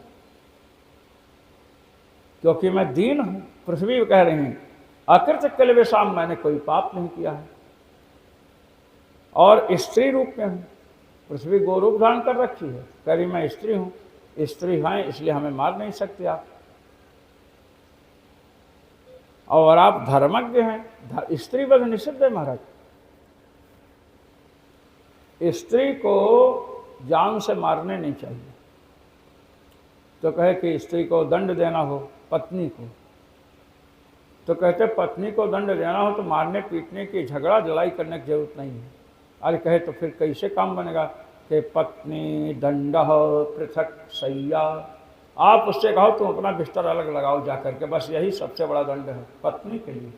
क्योंकि मैं दीन हूं। पृथ्वी कह रही हैं अकृत किल्बिषाम, मैंने कोई पाप नहीं किया है और स्त्री रूप में हूं। पृथ्वी गोरूप धारण कर रखी है, कह रही मैं स्त्री हूं, स्त्री हैं इसलिए हमें मार नहीं सकते आप। और आप धर्मज्ञ हैं, स्त्री वध निषिद्ध है महाराज। स्त्री को जान से मारने नहीं चाहिए। तो कहे कि स्त्री को दंड देना हो, पत्नी को, तो कहते पत्नी को दंड देना हो तो मारने पीटने की, झगड़ा लड़ाई करने की जरूरत नहीं है। अरे कहे तो फिर कैसे काम बनेगा कि पत्नी दंड पृथक शय्या, आप उससे कहो तुम अपना बिस्तर अलग लगाओ जा करके, बस यही सबसे बड़ा दंड है पत्नी के लिए।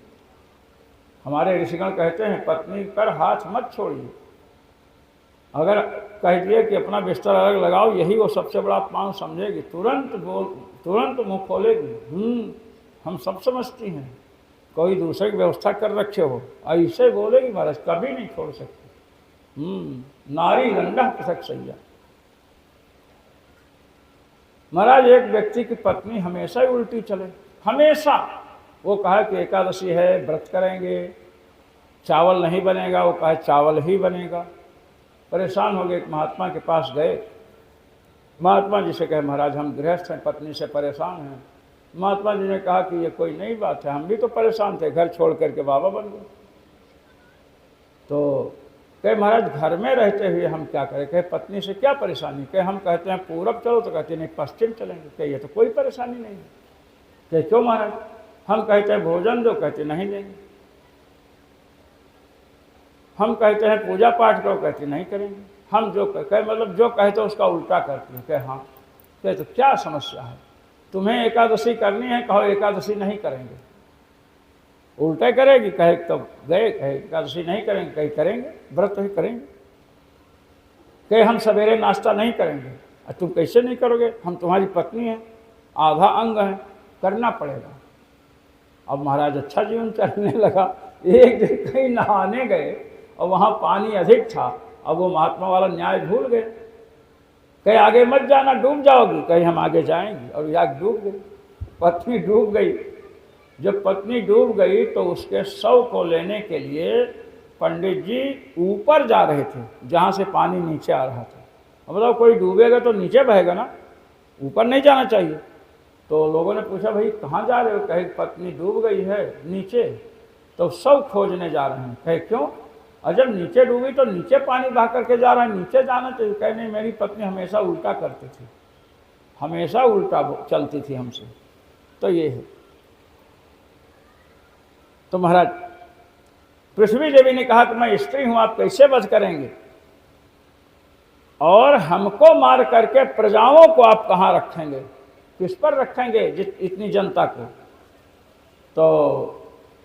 हमारे ऋषिगण कहते हैं पत्नी पर हाथ मत छोड़िए, अगर कह दिए कि अपना बिस्तर अलग लगाओ, यही वो सबसे बड़ा अपमान समझेगी, तुरंत मुँह खोलेगी। हम सब समझती हैं, कोई दूसरे की व्यवस्था कर रखे हो, ऐसे बोलेगी महाराज, कभी नहीं छोड़ सकती। नारी दंडा पृथक शय्या। महाराज एक व्यक्ति की पत्नी हमेशा ही उल्टी चले, हमेशा। वो कहा कि एकादशी है, व्रत करेंगे, चावल नहीं बनेगा, वो कहा चावल ही बनेगा। परेशान हो गए, एक महात्मा के पास गए। महात्मा जी से कहे महाराज हम गृहस्थ हैं, पत्नी से परेशान हैं। महात्मा जी ने कहा कि ये कोई नई बात है, हम भी तो परेशान थे, घर छोड़ करके बाबा बन गए। तो कहे महाराज घर में रहते हुए हम क्या करें? कहे पत्नी से क्या परेशानी? कहे हम कहते हैं पूरब चलो तो कहते नहीं पश्चिम चलेंगे। कहे ये तो कोई परेशानी नहीं है। कहे क्यों महाराज? हम कहते हैं भोजन दो, कहते नहीं देंगे। हम कहते हैं पूजा पाठ करो, कहते नहीं करेंगे। हम जो कहे मतलब जो कहते उसका उल्टा करते हैं। कहे हाँ। कहे तो क्या समस्या है? तुम्हें एकादशी करनी है, कहो एकादशी नहीं करेंगे। उल्टे करेगी, कहे तो गए, कहे एकादशी नहीं करेंगे, कहे करेंगे, व्रत ही करेंगे। कहे हम सवेरे नाश्ता नहीं करेंगे। तुम कैसे नहीं करोगे? हम तुम्हारी पत्नी हैं, आधा अंग है, करना पड़ेगा। अब महाराज अच्छा जीवन चलने लगा। एक दिन कहीं नहाने गए और वहाँ पानी अधिक था। अब वो महात्मा वाला न्याय भूल गए। कहे आगे मत जाना, डूब जाओगी। कहीं हम आगे जाएंगे, और याद डूब गई। पत्नी डूब गई। जब पत्नी डूब गई तो उसके शव को लेने के लिए पंडित जी ऊपर जा रहे थे, जहाँ से पानी नीचे आ रहा था। अब बताओ कोई डूबेगा तो नीचे बहेगा ना, ऊपर नहीं जाना चाहिए। तो लोगों ने पूछा भाई कहाँ जा रहे हो? कहे पत्नी डूब गई है नीचे, तो शव खोजने जा रहे हैं। कहे क्यों? और जब नीचे डूबी तो नीचे पानी बहा करके जा रहा है, नीचे जाना चाहिए। कहे नहीं, मेरी पत्नी हमेशा उल्टा करती थी, हमेशा उल्टा चलती थी हमसे। तो ये है। तो महाराज पृथ्वी देवी ने कहा कि मैं स्त्री हूं, आप कैसे वध करेंगे? और हमको मार करके प्रजाओं को आप कहाँ रखेंगे? किस पर रखेंगे इतनी जनता को? तो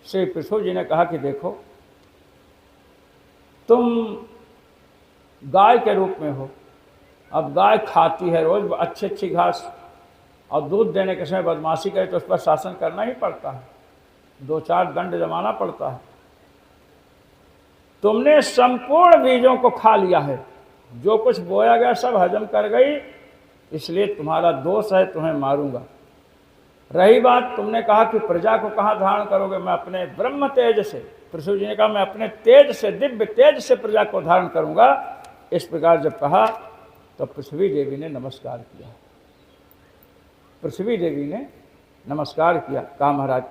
श्री पृथ्वी जी ने कहा कि देखो तुम गाय के रूप में हो। अब गाय खाती है रोज अच्छी अच्छी घास, और दूध देने के समय बदमाशी करे तो उस पर शासन करना ही पड़ता है, 2-4 दंड जमाना पड़ता है। तुमने संपूर्ण बीजों को खा लिया है, जो कुछ बोया गया सब हजम कर गई, इसलिए तुम्हारा दोष है, तुम्हें मारूंगा। रही बात तुमने कहा कि प्रजा को कहाँ धारण करोगे? मैं अपने ब्रह्म तेज से, पृथ्वी जी ने कहा मैं अपने तेज से, दिव्य तेज से प्रजा को धारण करूंगा। इस प्रकार जब कहा तो पृथ्वी देवी ने नमस्कार किया। पृथ्वी देवी ने नमस्कार किया, कहा महाराज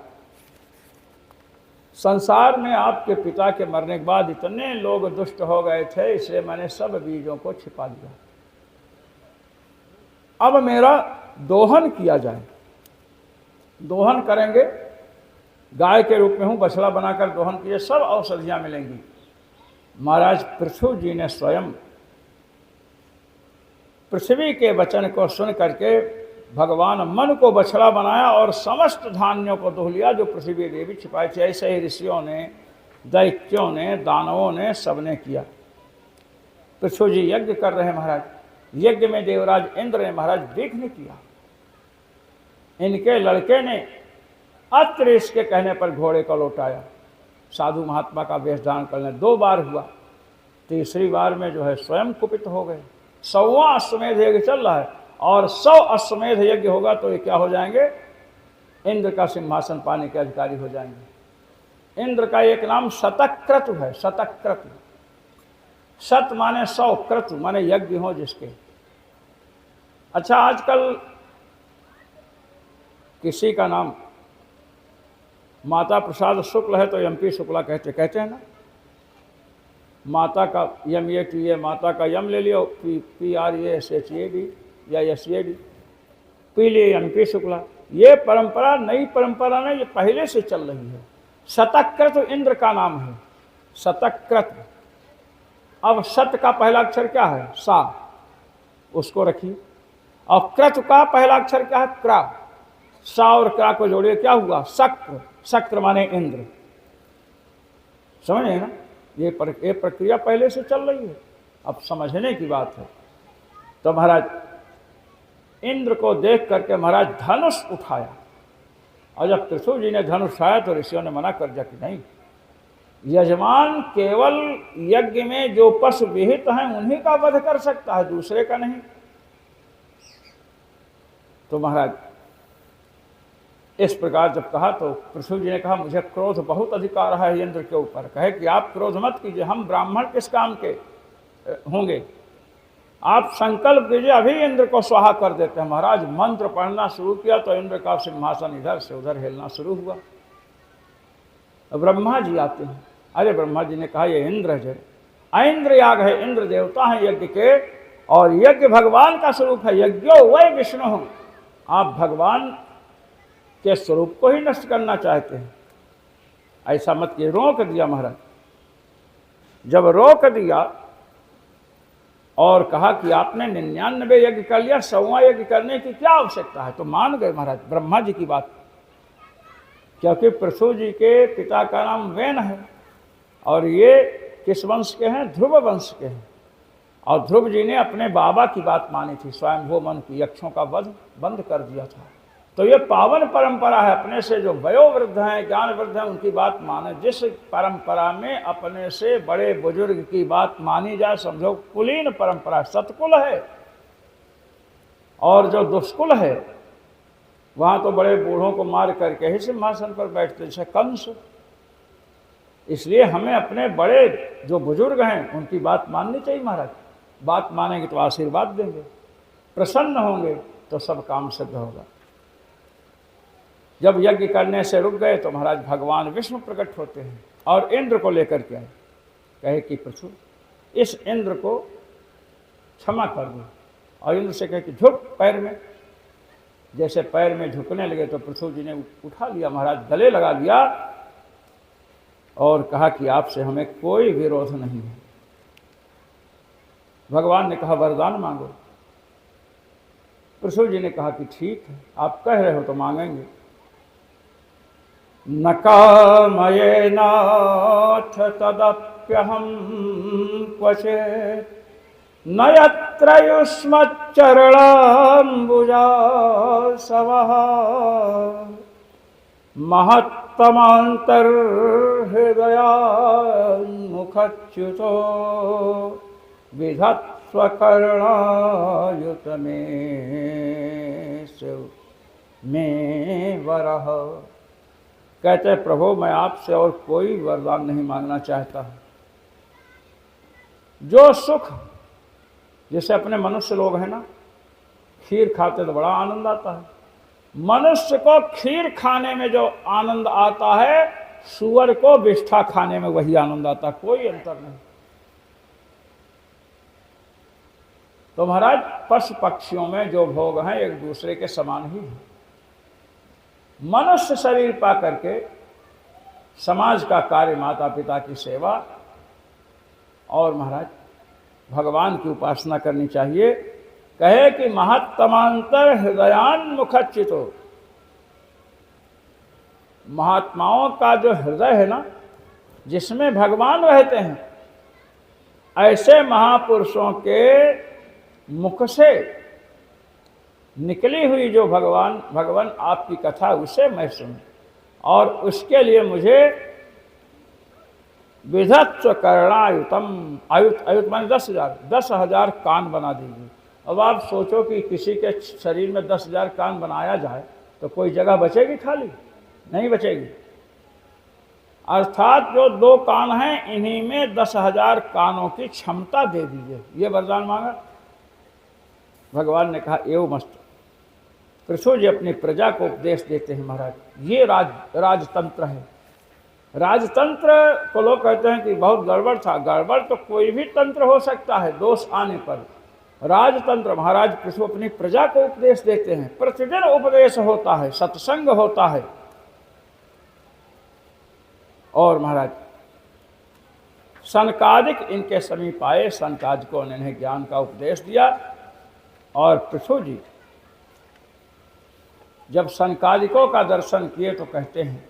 संसार में आपके पिता के मरने के बाद इतने लोग दुष्ट हो गए थे, इसलिए मैंने सब बीजों को छिपा दिया। अब मेरा दोहन किया जाए। दोहन करेंगे, गाय के रूप में हूँ, बछड़ा बनाकर दोहन किए, सब औषधियाँ मिलेंगी। महाराज पृथु जी ने स्वयं पृथ्वी के वचन को सुन करके भगवान मन को बछड़ा बनाया और समस्त धान्यों को दोह लिया जो पृथ्वी देवी छिपाई थी। ऐसे ही ऋषियों ने, दैत्यों ने, दानवों ने, सबने किया। पृथु जी यज्ञ कर रहे हैं महाराज। यज्ञ में देवराज इंद्र ने महाराज देखने किया। इनके लड़के ने अत्र इसके कहने पर घोड़े को लौटाया। साधु महात्मा का वेश धारण करने 2 बार हुआ, तीसरी बार में जो है स्वयं कुपित हो गए। 100वां अश्वमेध यज्ञ चल रहा है और 100 अश्वमेध यज्ञ होगा तो ये क्या हो जाएंगे? इंद्र का सिंहासन पाने के अधिकारी हो जाएंगे। इंद्र का एक नाम शतक्रतु है। शतक्रतु, शत माने 100, क्रतु माने यज्ञ हो जिसके। अच्छा, आजकल किसी का नाम माता प्रसाद शुक्ल है तो एमपी शुक्ला कहते हैं ना। माता का MATA, माता का यम ले लियो, PRASHAD या SAD, पी लिए MP शुक्ला। ये परंपरा नई परंपरा नहीं, ये पहले से चल रही है। शतक्रतु इंद्र का नाम है, शतक्रतु। अब शत का पहला अक्षर क्या है? सा, उसको रखिए। और क्रतु का पहला अक्षर क्या है? क्रा। सा और क्रा को जोड़िए, क्या हुआ? शक्र। शक्र माने इंद्र। समझे ना? ये प्रक्रिया पहले से चल रही है, अब समझने की बात है। तो महाराज इंद्र को देख करके महाराज धनुष उठाया, और जब पृथु जी ने धनुष उठाया तो ऋषियों ने मना कर दिया कि नहीं, यजमान केवल यज्ञ में जो पशु विहित हैं उन्हीं का वध कर सकता है, दूसरे का नहीं। तो महाराज इस प्रकार जब कहा तो पृथु जी ने कहा मुझे क्रोध बहुत अधिक आ रहा है इंद्र के ऊपर। कहे कि आप क्रोध मत कीजिए, हम ब्राह्मण किस काम के होंगे, आप संकल्प कीजिए, अभी इंद्र को स्वाहा कर देते हैं। महाराज मंत्र पढ़ना शुरू किया तो इंद्र का सिंहासन इधर से उधर हिलना शुरू हुआ। ब्रह्मा जी आते हैं। अरे ब्रह्मा जी ने कहा ये इंद्र है, ऐन्द्र याग है, इंद्र देवता है यज्ञ के, और यज्ञ भगवान का स्वरूप है। यज्ञो वै विष्णु, आप भगवान के स्वरूप को ही नष्ट करना चाहते हैं, ऐसा मत किए। रोक दिया महाराज। जब रोक दिया और कहा कि आपने 99 यज्ञ कर लिया, 100वां यज्ञ करने की क्या आवश्यकता है, तो मान गए महाराज ब्रह्मा जी की बात। क्योंकि पृथु जी के पिता का नाम वेन है और ये किस वंश के हैं? ध्रुव वंश के हैं। और ध्रुव जी ने अपने बाबा की बात मानी थी, स्वयंभू मन की यक्षों का वध बंद कर दिया था। तो ये पावन परंपरा है, अपने से जो वयोवृद्ध हैं, ज्ञान वृद्ध हैं, उनकी बात माने। जिस परंपरा में अपने से बड़े बुजुर्ग की बात मानी जाए, समझो कुलीन परंपरा, सतकुल है। और जो दुष्कुल है वहाँ तो बड़े बूढ़ों को मार करके ही सिंहासन पर बैठते, जैसे कंस। इसलिए हमें अपने बड़े जो बुजुर्ग हैं उनकी बात माननी चाहिए महाराज। बात मानेंगे तो आशीर्वाद देंगे, प्रसन्न होंगे तो सब काम सिद्ध होगा। जब यज्ञ करने से रुक गए तो महाराज भगवान विष्णु प्रकट होते हैं और इंद्र को लेकर के आए। कहे कि पृथु इस इंद्र को क्षमा कर दो, और इंद्र से कहे कि झुक पैर में। जैसे पैर में झुकने लगे तो पृथु जी ने उठा लिया महाराज, गले लगा लिया और कहा कि आपसे हमें कोई विरोध नहीं है। भगवान ने कहा वरदान मांगो। पृथु जी ने कहा कि ठीक है, आप कह रहे हो तो मांगेंगे। न कामये नाथ तदप्यहं क्वचित् न यत्र युष्मच्चरणाम्बुजासवः महत्तमान्तर्हृदयान्मुखच्युतो विधत्स्वकर्णायुतमेषु मे वरः। कहते हैं प्रभु मैं आपसे और कोई वरदान नहीं मांगना चाहता। जो सुख, जैसे अपने मनुष्य लोग हैं ना, खीर खाते तो बड़ा आनंद आता है, मनुष्य को खीर खाने में जो आनंद आता है, सूअर को विष्ठा खाने में वही आनंद आता, कोई अंतर नहीं। तो महाराज पशु पक्षियों में जो भोग हैं एक दूसरे के समान ही हैं। मनुष्य शरीर पा करके समाज का कार्य, माता पिता की सेवा और महाराज भगवान की उपासना करनी चाहिए। कहे कि महत्तमांतर हृदयान्मुखचितो, महात्माओं का जो हृदय है ना, जिसमें भगवान रहते हैं, ऐसे महापुरुषों के मुख से निकली हुई जो भगवान आपकी कथा, उसे मैं सुनूं, और उसके लिए मुझे विधत्व करणायुतम, आयुत माने 10,000 कान बना दीजिए। अब आप सोचो कि किसी के शरीर में 10,000 कान बनाया जाए तो कोई जगह बचेगी खाली? नहीं बचेगी। अर्थात जो 2 कान हैं, इन्हीं में 10,000 कानों की क्षमता दे दीजिए, ये वरदान मांगा। भगवान ने कहा एवं मस्त। कृष्ण जी अपनी प्रजा को उपदेश देते हैं, महाराज ये राजतंत्र है। राजतंत्र को लोग कहते हैं कि बहुत गड़बड़ था। गड़बड़ तो कोई भी तंत्र हो सकता है दोष आने पर। राजतंत्र, महाराज कृष्ण अपनी प्रजा को उपदेश देते हैं, प्रतिदिन उपदेश होता है, सत्संग होता है। और महाराज सनकादिक इनके समीप आए, सनकादिकों ने इन्हें ज्ञान का उपदेश दिया। और पृथु जी जब सनकादिकों का दर्शन किए तो कहते हैं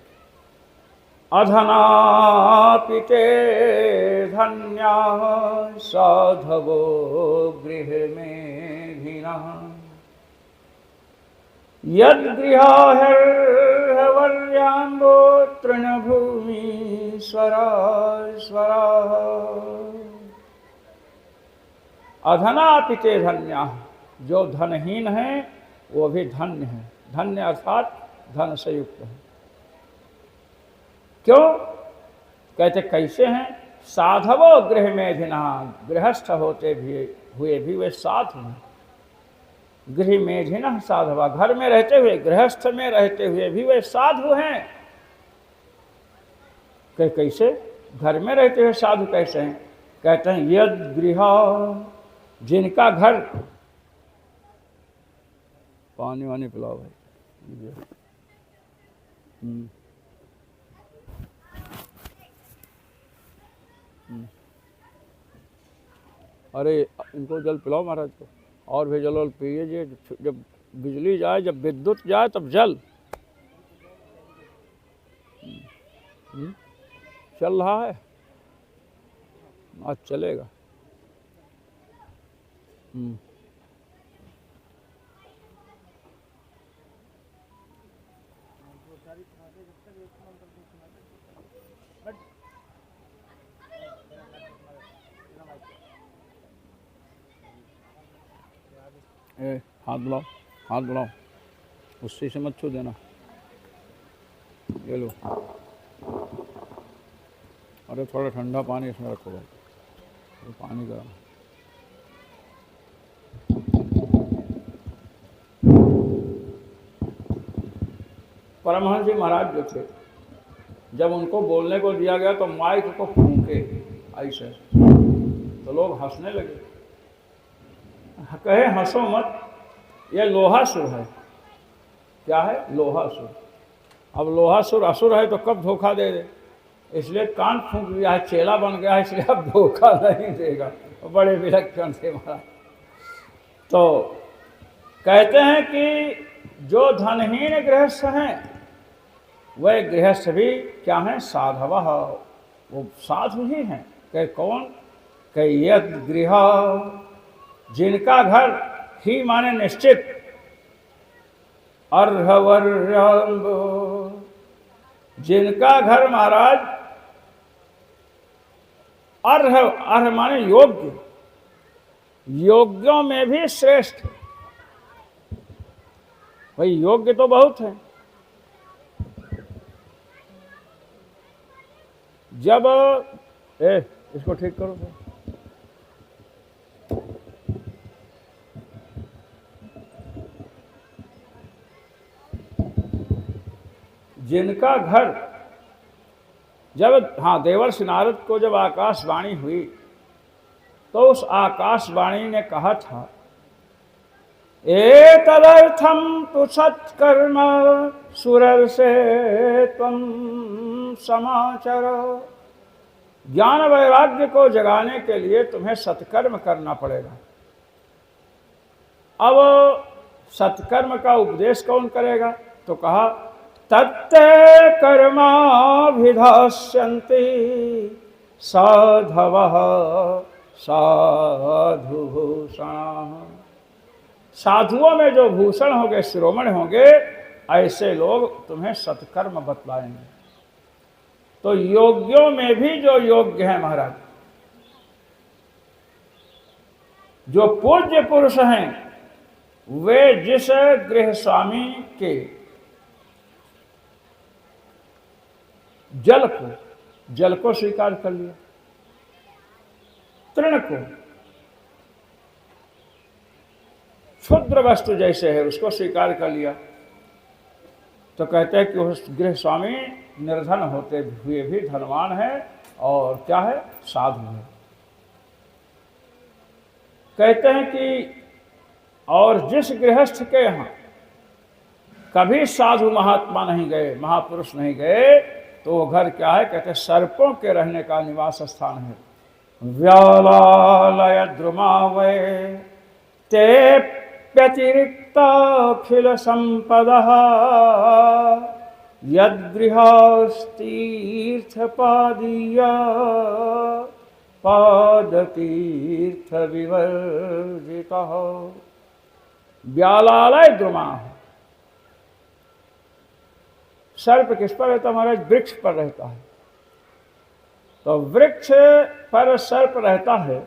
अधनापि ते धन्या साधवो गृह में घिनः यद्गृहाहर्हवर्याम्बो तृणभूमि स्वरा स्वरा। अधनापि ते धन्या, जो धनहीन हैं वो भी धन्य हैं। धन्य अर्थात धन से युक्त है। क्यों? कहते कैसे हैं? साधवो गृह में धिना, गृहस्थ होते हुए भी वे साधु हैं। गृह में धिना साधवा, घर में रहते हुए, गृहस्थ में रहते हुए भी वे साधु हैं। कैसे? घर में रहते हुए साधु कैसे हैं? कहते हैं यद गृह, जिनका घर, पानी वानी पिलाओ भाई। अरे इनको जल पिलाओ महाराज को, और भी जल पिए। जब बिजली जाए, जब विद्युत जाए तब जल चल रहा है, आज चलेगा। हाथ बुलाओ, हाथ बुलाओ, उससे से मत छू देना। ये लो, अरे थोड़ा ठंडा पानी इसमें रखो भाई, तो पानी गर्म। परमहंस जी महाराज जो थे, जब उनको बोलने को दिया गया तो माइक को फूंके ऐसे, तो लोग हंसने लगे। कहे हंसो मत, ये लोहासुर है। क्या है? लोहासुर। अब लोहासुर असुर है तो कब धोखा दे दे, इसलिए कान फूंक दिया है, चेला बन गया है, इसलिए अब धोखा नहीं देगा। बड़े विलक्षण थे महाराज। तो कहते हैं कि जो धनहीन गृहस्थ हैं वह गृहस्थ भी क्या हैं? साधव, वो साधु ही हैं। कहे कौन? कहे यद गृह, जिनका घर ही माने निश्चित, अर्हवर्यम्ब, जिनका घर महाराज अर्ह माने योग्य, योग्यों में भी श्रेष्ठ। भाई योग्य तो बहुत है। जब इसको ठीक करो तो। जिनका घर जब, हाँ, देवर्षि नारद को जब आकाशवाणी हुई तो उस आकाशवाणी ने कहा था, एतदर्थम तु सत्कर्म सुरर्षे त्वं समाचर। ज्ञान वैराग्य को जगाने के लिए तुम्हें सत्कर्म करना पड़ेगा। अब सत्कर्म का उपदेश कौन करेगा? तो कहा, तत्ते कर्माभिधास्यन्ति साधवः साधुभूषणाः। साधुओं में जो भूषण होंगे, शिरोमणि होंगे, ऐसे लोग तुम्हें सत्कर्म बतलाएंगे। तो योग्यों में भी जो योग्य है महाराज, जो पूज्य पुरुष हैं, वे जिस गृह स्वामी के जल को स्वीकार कर लिया, तृण को, क्षुद्र वस्तु जैसे है उसको स्वीकार कर लिया, तो कहते हैं कि उस गृह स्वामी निर्धन होते हुए भी धनवान है और क्या है, साधु है। कहते हैं कि और जिस गृहस्थ के यहाँ कभी साधु महात्मा नहीं गए, महापुरुष नहीं गए, तो वो घर क्या है? कहते हैं सर्पों के रहने का निवास स्थान है। व्यालालय द्रुमावय ते व्यतिरिक्ताखिल संपदः यद्गृहस्तीर्थपादीय पादतीर्थ विवर्जितः। व्यालालय द्रुमाः, सर्प किस पर रहता है महाराज? वृक्ष पर रहता है। तो वृक्ष पर सर्प रहता है,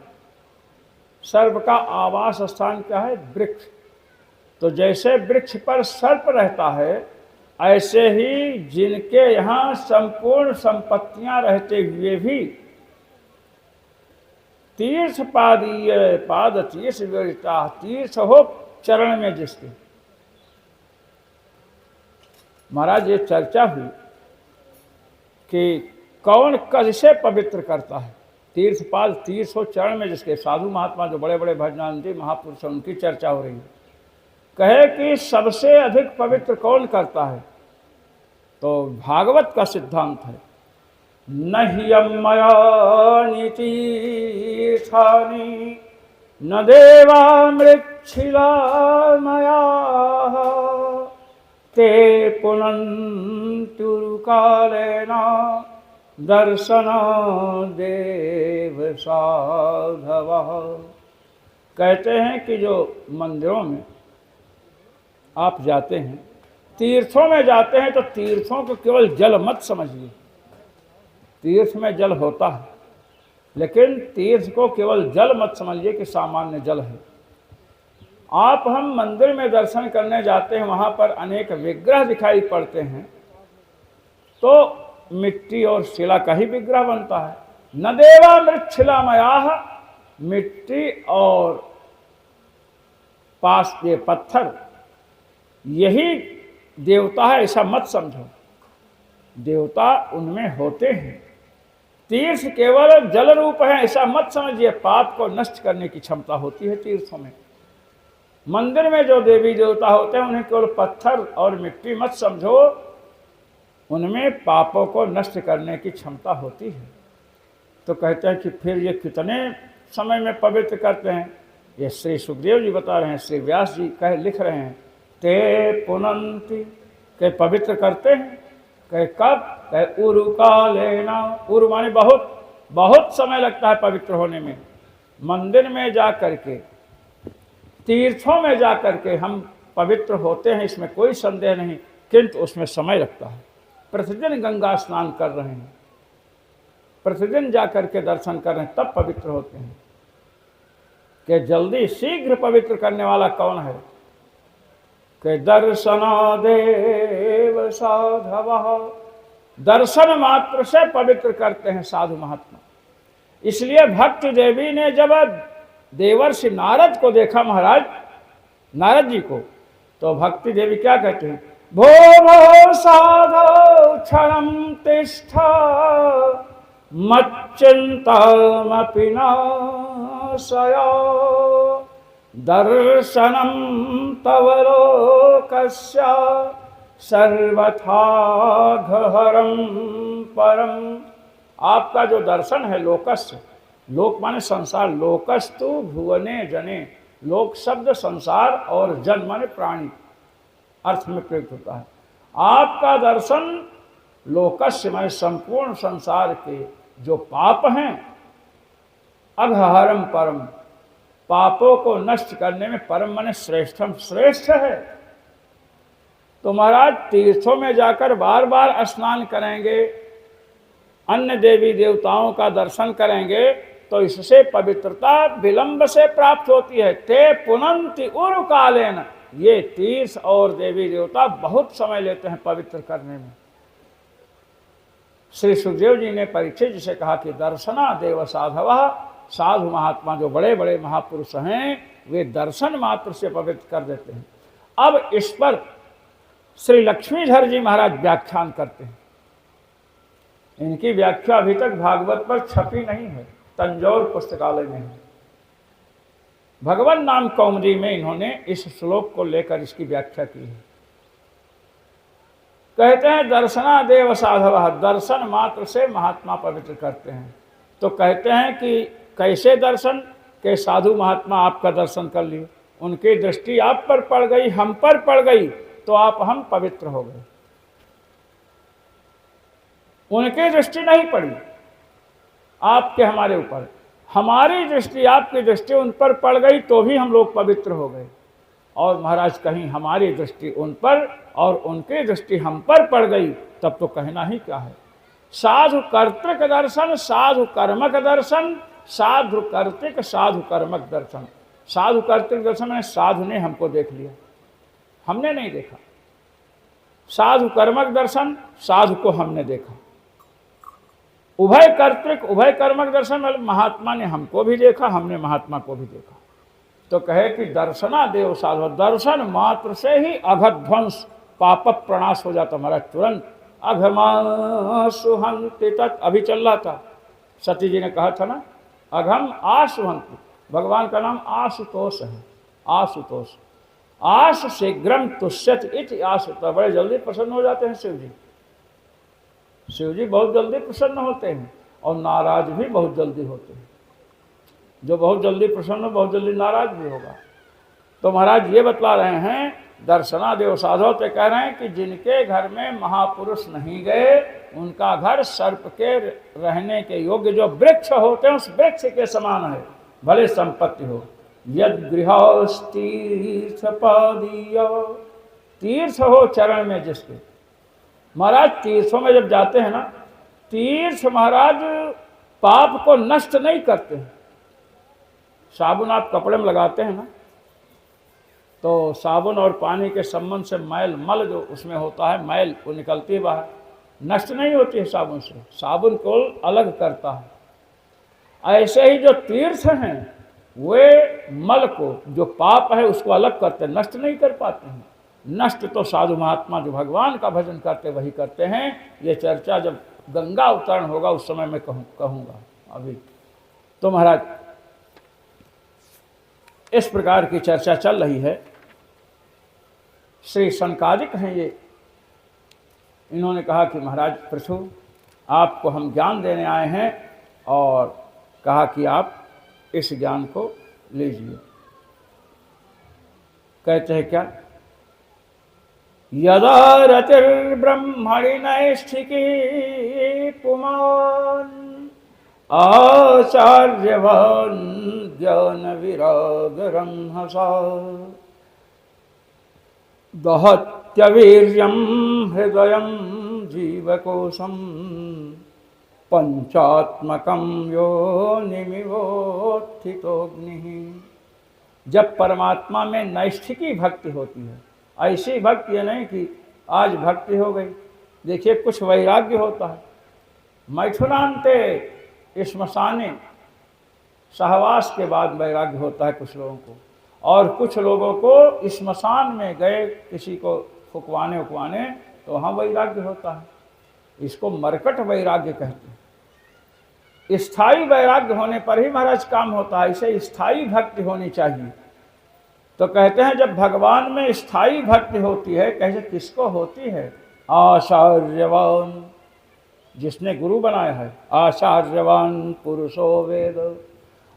सर्प का आवास स्थान क्या है? वृक्ष। तो जैसे वृक्ष पर सर्प रहता है, ऐसे ही जिनके यहाँ संपूर्ण संपत्तियां रहते हुए भी तीर्थ पादीय पाद तीर्थ विवर्जिता, तीर्थ हो चरण में जिसके। महाराज ये चर्चा हुई कि कौन कैसे पवित्र करता है। तीर्थपाद, तीर्थ हो चरण में जिसके, साधु महात्मा जो बड़े बड़े भजनानंदी महापुरुष हैं उनकी चर्चा हो रही है। कहे कि सबसे अधिक पवित्र कौन करता है? तो भागवत का सिद्धांत है, न ह्यमयानि तीर्थानि न देवा मृच्छिला मया ते पुनन्तुरुकालेन दर्शन देव साधवः। कहते हैं कि जो मंदिरों में आप जाते हैं, तीर्थों में जाते हैं, तो तीर्थों को केवल जल मत समझिए। तीर्थ में जल होता है, लेकिन तीर्थ को केवल जल मत समझिए कि सामान्य जल है। आप, हम मंदिर में दर्शन करने जाते हैं, वहाँ पर अनेक विग्रह दिखाई पड़ते हैं, तो मिट्टी और शिला का ही विग्रह बनता है। न देवा मृच्छिलामयाः, मिट्टी और पास ये पत्थर यही देवता है, ऐसा मत समझो। देवता उनमें होते हैं। तीर्थ केवल जल रूप है ऐसा मत समझिए। पाप को नष्ट करने की क्षमता होती है तीर्थों में। मंदिर में जो देवी देवता होते हैं उन्हें केवल पत्थर और मिट्टी मत समझो, उनमें पापों को नष्ट करने की क्षमता होती है। तो कहते हैं कि फिर ये कितने समय में पवित्र करते हैं? ये श्री सुखदेव जी बता रहे हैं, श्री व्यास जी लिख रहे हैं, ते पुनंति, के पवित्र करते हैं। कहे कब? कहे उरुकालेना। उरु माने बहुत, बहुत समय लगता है पवित्र होने में। मंदिर में जा करके, तीर्थों में जा करके हम पवित्र होते हैं, इसमें कोई संदेह नहीं, किंतु उसमें समय लगता है। प्रतिदिन गंगा स्नान कर रहे हैं, प्रतिदिन जा करके दर्शन कर रहे हैं, तब पवित्र होते हैं। कि जल्दी शीघ्र पवित्र करने वाला कौन है? कि दर्शनादेव साधवः, दर्शन मात्र से पवित्र करते हैं साधु महात्मा। इसलिए भक्ति देवी ने जब देवर्षि नारद को देखा, महाराज नारद जी को, तो भक्ति देवी क्या कहते हैं? भो भो साधो क्षणं तिष्ठ मच्चिन्तामपि नाशय दर्शनं तव लोकस्य सर्वथा घहरं परम। आपका जो दर्शन है लोकस्य, लोक माने संसार, लोकस्तु भुवने जने, लोक शब्द संसार और जन माने प्राणी अर्थ में प्रयुक्त होता है। आपका दर्शन लोकस्य माने संपूर्ण संसार के जो पाप हैं, अघहरम परम, पापों को नष्ट करने में परम माने श्रेष्ठम, श्रेष्ठ है। तो महाराज तीर्थों में जाकर बार बार स्नान करेंगे, अन्य देवी देवताओं का दर्शन करेंगे, तो इससे पवित्रता विलंब से प्राप्त होती है। ते पुनंति उरु कालेन, ये तीर्थ और देवी देवता बहुत समय लेते हैं पवित्र करने में। श्री सुखदेव जी ने परीक्षित जी से कहा कि दर्शना देव साधव, साधु महात्मा जो बड़े बड़े महापुरुष हैं वे दर्शन मात्र से पवित्र कर देते हैं। अब इस पर श्री लक्ष्मीधर जी महाराज व्याख्यान करते हैं। इनकी व्याख्या अभी तक भागवत पर छपी नहीं है, तंजौर पुस्तकालय में है। भगवान नाम कौमुदी में इन्होंने इस श्लोक को लेकर इसकी व्याख्या की है। कहते हैं दर्शना देव साधव, दर्शन मात्र से महात्मा पवित्र करते हैं। तो कहते हैं कि कैसे दर्शन के साधु महात्मा आपका दर्शन कर लिए, उनकी दृष्टि आप पर पड़ गई, हम पर पड़ गई, तो आप हम पवित्र हो गए। उनकी दृष्टि नहीं पड़ी आपके हमारे ऊपर, हमारी दृष्टि आपकी दृष्टि उन पर पड़ गई तो भी हम लोग पवित्र हो गए। और महाराज कहीं हमारी दृष्टि उन पर और उनकी दृष्टि हम पर पड़ गई तब तो कहना ही क्या है। साधु कर्तृक दर्शन, साधु कर्मक दर्शन, साधु कर्तृक साधु कर्मक दर्शन। साधु कर्तृक दर्शन में साधु ने हमको देख लिया, हमने नहीं देखा। साधु कर्मक दर्शन, साधु को हमने देखा। उभय कर्तृक उभय कर्मक दर्शन मतलब महात्मा ने हमको भी देखा, हमने महात्मा को भी देखा। तो कहे कि दर्शना देव साधु, दर्शन मात्र से ही अघध्वंस पाप प्रणाश हो जाता हमारा तुरंत। अघमा सुहंति तत्, अभी चल रहा था, सती जी ने कहा था ना, अघम आसुहंति, भगवान का नाम आशुतोष है, आशुतोष। आश शीघ्रम तुष्यत इति आशुतोष, बड़े जल्दी प्रसन्न हो जाते हैं शिव जी। शिव जी बहुत जल्दी प्रसन्न होते हैं और नाराज भी बहुत जल्दी होते हैं। जो बहुत जल्दी प्रसन्न हो बहुत जल्दी नाराज भी होगा। तो महाराज ये बतला रहे हैं दर्शना देव साधव, तो कह रहे हैं कि जिनके घर में महापुरुष नहीं गए उनका घर सर्प के रहने के योग्य जो वृक्ष होते हैं उस वृक्ष के समान है, भले संपत्ति हो। यद गृहस्थीर्थ पादीय, तीर्थ हो चरण में जिसके। महाराज तीर्थों में जब जाते हैं ना, तीर्थ महाराज पाप को नष्ट नहीं करते हैं। साबुन आप कपड़े में लगाते हैं ना, तो साबुन और पानी के संबंध से मैल मल जो उसमें होता है, मैल वो निकलती है बाहर, नष्ट नहीं होती है साबुन से, साबुन को अलग करता है। ऐसे ही जो तीर्थ हैं वे मल को, जो पाप है उसको अलग करते, नष्ट नहीं कर पाते हैं। नष्ट तो साधु महात्मा जो भगवान का भजन करते वही करते हैं। ये चर्चा जब गंगा अवतरण होगा उस समय मैं कहूँगा। अभी तो महाराज इस प्रकार की चर्चा चल रही है। श्री सनकादिक हैं ये, इन्होंने कहा कि महाराज पृथु आपको हम ज्ञान देने आए हैं, और कहा कि आप इस ज्ञान को लीजिए। कहते हैं क्या, यदा रतिर्ब्रह्मणि नैष्ठिकी पुमान् आचार्यवान् ज्ञान विराग रंहसा दहत्यवीर्यं हृदयं जीवकोशं पंचात्मकं योनिमिवोत्थितोऽग्निः। जब परमात्मा में नैष्ठिकी भक्ति होती है, ऐसी भक्ति है नहीं कि आज भक्ति हो गई। देखिए कुछ वैराग्य होता है, मैथुनान्ते श्मशाने, सहवास के बाद वैराग्य होता है कुछ लोगों को, और कुछ लोगों को श्मशान में गए, किसी को फुकवाने उकवाने तो वहाँ वैराग्य होता है। इसको मरकट वैराग्य कहते हैं। स्थायी वैराग्य होने पर ही महाराज काम होता है। इसे स्थायी भक्ति होनी चाहिए। तो कहते हैं जब भगवान में स्थायी भक्ति होती है, कैसे किसको होती है? आचार्यवान, जिसने गुरु बनाया है। आचार्यवान पुरुषो वेद।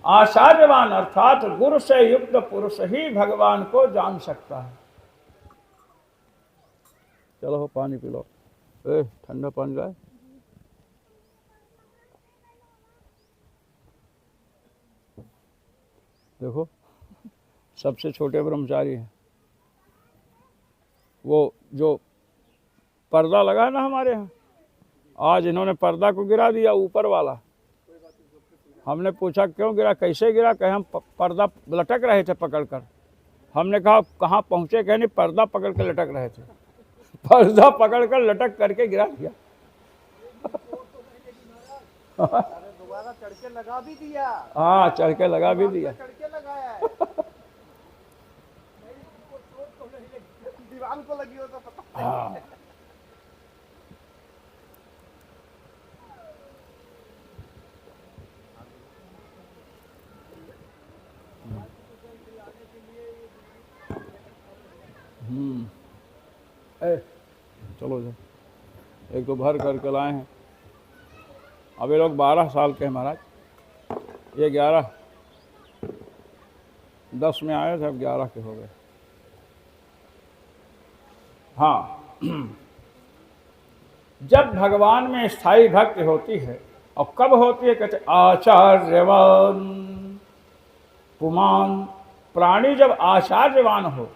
आचार्यवान अर्थात गुरु से युक्त पुरुष ही भगवान को जान सकता है। चलो पानी पी लो। ठंडा पानी लाए। देखो सबसे छोटे ब्रह्मचारी हैं वो, जो पर्दा लगा है ना हमारे यहाँ, आज इन्होंने पर्दा को गिरा दिया ऊपर वाला। हमने पूछा क्यों गिरा, कैसे गिरा? कहे हम पर्दा लटक रहे थे पकड़कर। हमने कहा कहाँ पहुँचे? कहे नहीं, पर्दा पकड़ के लटक रहे थे। पर्दा पकड़कर लटक करके गिरा दिया। दोबारा चढ़ के लगा भी दिया। हाँ, चढ़ के लगा भी दिया। चढ़ के लगाया है। दीवार को लगी हो तो पता। हाँ, चलो जा, एक तो भर करके लाए हैं। अब ये लोग 12 साल के हैं महाराज। ये 10 में आए थे, अब 11 के हो गए। हाँ, जब भगवान में स्थायी भक्ति होती है, और कब होती है? कहते आचार्यवान पुमान। प्राणी जब आचार्यवान हो,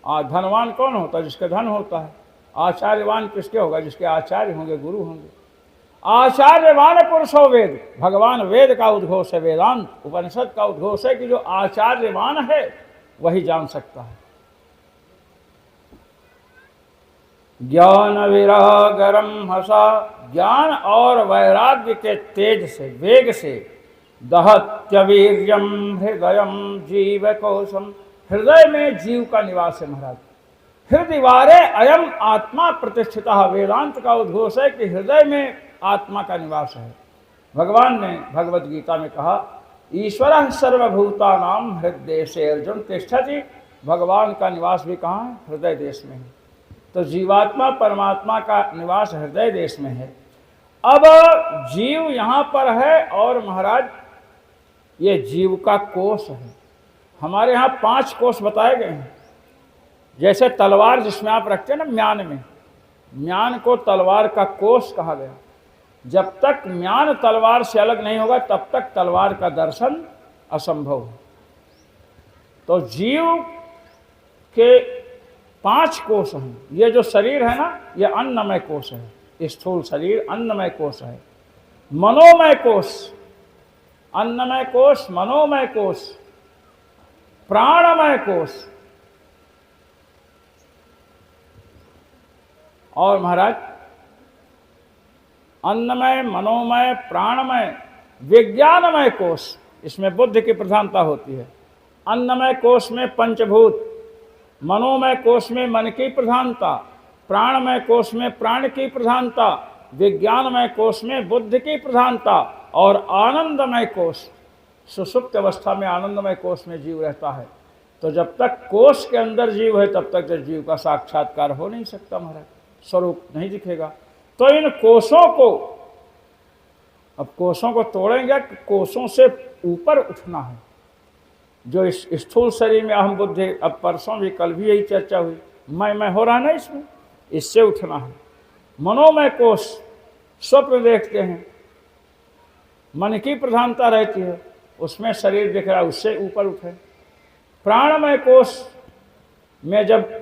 धनवान कौन होता है? जिसका धन होता है। आचार्यवान किसके होगा? जिसके आचार्य होंगे, गुरु होंगे। आचार्यवान पुरुषो वेद। भगवान वेद का उद्घोष है, वेदांत उपनिषद का उद्घोष है कि जो आचार्यवान है वही जान सकता है। ज्ञान विरागरम हसा। ज्ञान और वैराग्य के तेज से, वेग से, दहत्यवीर्यम हृदयम जीवकोशम। हृदय में जीव का निवास है महाराज। हृदयवारे अयम आत्मा प्रतिष्ठिता। वेदांत का उद्घोष है कि हृदय में आत्मा का निवास है। भगवान ने भगवद गीता में कहा, ईश्वरः सर्वभूतानां हृदय से अर्जुन तिष्ठति। भगवान का निवास भी कहाँ है? हृदय देश में है। तो जीवात्मा परमात्मा का निवास हृदय देश में है। अब जीव यहाँ पर है, और महाराज ये जीव का कोष है। हमारे यहाँ 5 कोष बताए गए हैं। जैसे तलवार जिसमें आप रखते हैं ना म्यान में, म्यान को तलवार का कोष कहा गया। जब तक म्यान तलवार से अलग नहीं होगा तब तक तलवार का दर्शन असंभव है। तो जीव के 5 कोष हैं। ये जो शरीर है ना, ये अन्नमय कोष है। स्थूल शरीर अन्नमय कोष है। मनोमय कोष, अन्नमय कोष, मनोमय कोष, प्राणमय कोष। और महाराज अन्नमय, मनोमय, प्राणमय, विज्ञानमय कोष, इसमें बुद्धि की प्रधानता होती है। अन्नमय कोष में पंचभूत, मनोमय कोष में मन की प्रधानता, प्राणमय कोष में प्राण की प्रधानता, विज्ञानमय कोष में बुद्धि की प्रधानता, और आनंदमय कोष, सुषुप्त अवस्था में आनंदमय कोष में जीव रहता है। तो जब तक कोष के अंदर जीव है तब तक जीव का साक्षात्कार हो नहीं सकता महाराज, स्वरूप नहीं दिखेगा। तो इन कोषों को, अब कोषों को तोड़ेंगे, कोषों से ऊपर उठना है। जो इस स्थूल शरीर में अहम बुद्धि, अब परसों भी कल भी यही चर्चा हुई, मैं हो रहा ना इसमें, इससे उठना है। मनोमय कोष स्वप्न देखते हैं, मन की प्रधानता रहती है, उसमें शरीर दिख रहा है, उससे ऊपर उठे। प्राणमय कोष में जब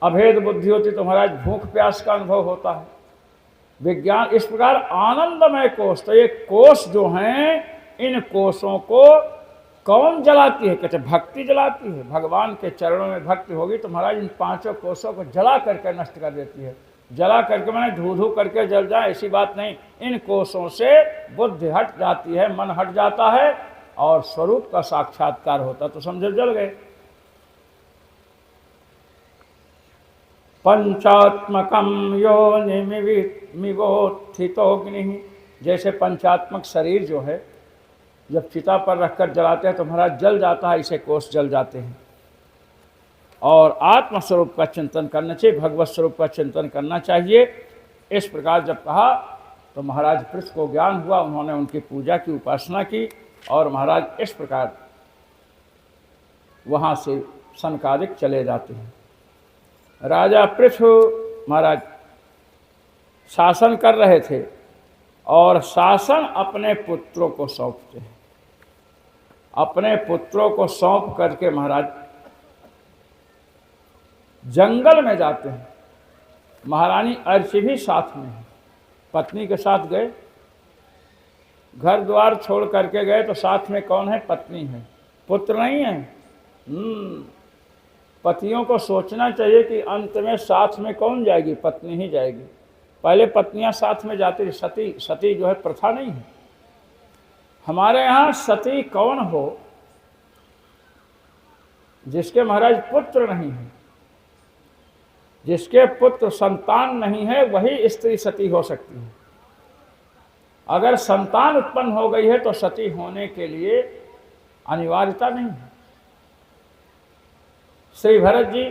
अभेद बुद्धि होती तो महाराज भूख प्यास का अनुभव होता है। विज्ञान इस प्रकार आनंदमय कोष। तो ये कोष जो हैं, इन कोषों को कौन जलाती है? कहते भक्ति जलाती है। भगवान के चरणों में भक्ति होगी तो महाराज इन 5 कोषों को जला करके नष्ट कर देती है। जला करके मैंने धू धू करके जल जाए ऐसी बात नहीं। इन कोषों से बुद्धि हट जाती है, मन हट जाता है, और स्वरूप का साक्षात्कार होता। तो समझो जल गए। पंचात्मकम योनिमिवोत्थितोग्नि, जैसे पंचात्मक शरीर जो है जब चिता पर रखकर जलाते हैं तो महाराज जल जाता है, इसे कोष जल जाते हैं। और आत्मस्वरूप का चिंतन करना चाहिए, भगवत स्वरूप का चिंतन करना चाहिए। इस प्रकार जब कहा तो महाराज पृथ्वी को ज्ञान हुआ, उन्होंने उनकी पूजा की, उपासना की, और महाराज इस प्रकार वहाँ से सनकादिक चले जाते हैं। राजा पृथु महाराज शासन कर रहे थे और शासन अपने पुत्रों को सौंपते हैं। अपने पुत्रों को सौंप करके महाराज जंगल में जाते हैं। महारानी अर्ची भी साथ में है, पत्नी के साथ गए, घर द्वार छोड़ करके गए तो साथ में कौन है? पत्नी है, पुत्र नहीं है। पतियों को सोचना चाहिए कि अंत में साथ में कौन जाएगी? पत्नी ही जाएगी। पहले पत्नियां साथ में जाती, सती जो है प्रथा नहीं है। हमारे यहाँ सती कौन हो? जिसके महाराज पुत्र नहीं है, जिसके पुत्र संतान नहीं है, वही स्त्री सती हो सकती है। अगर संतान उत्पन्न हो गई है तो सती होने के लिए अनिवार्यता नहीं है। श्री भरत जी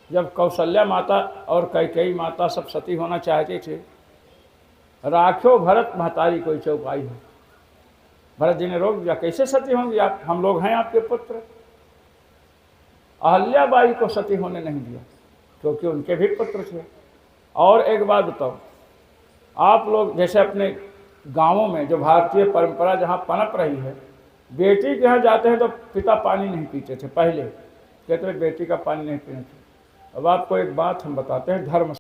जब कौशल्या माता और कैकेयी माता सब सती होना चाहते थे, राखो भरत महतारी कोई चौपाई हो, भरत जी ने रोक दिया, कैसे सती होंगी आप? हम लोग हैं आपके पुत्र। अहल्याबाई को सती होने नहीं दिया क्योंकि उनके भी पुत्र थे। और एक बात बताओ, आप लोग जैसे अपने गांवों में जो भारतीय परंपरा जहाँ पनप रही है, बेटी के यहाँ जाते हैं तो पिता पानी नहीं पीते थे, पहले कहते थे बेटी का पानी नहीं पीना चाहिए। अब आपको एक बात हम बताते हैं, धर्म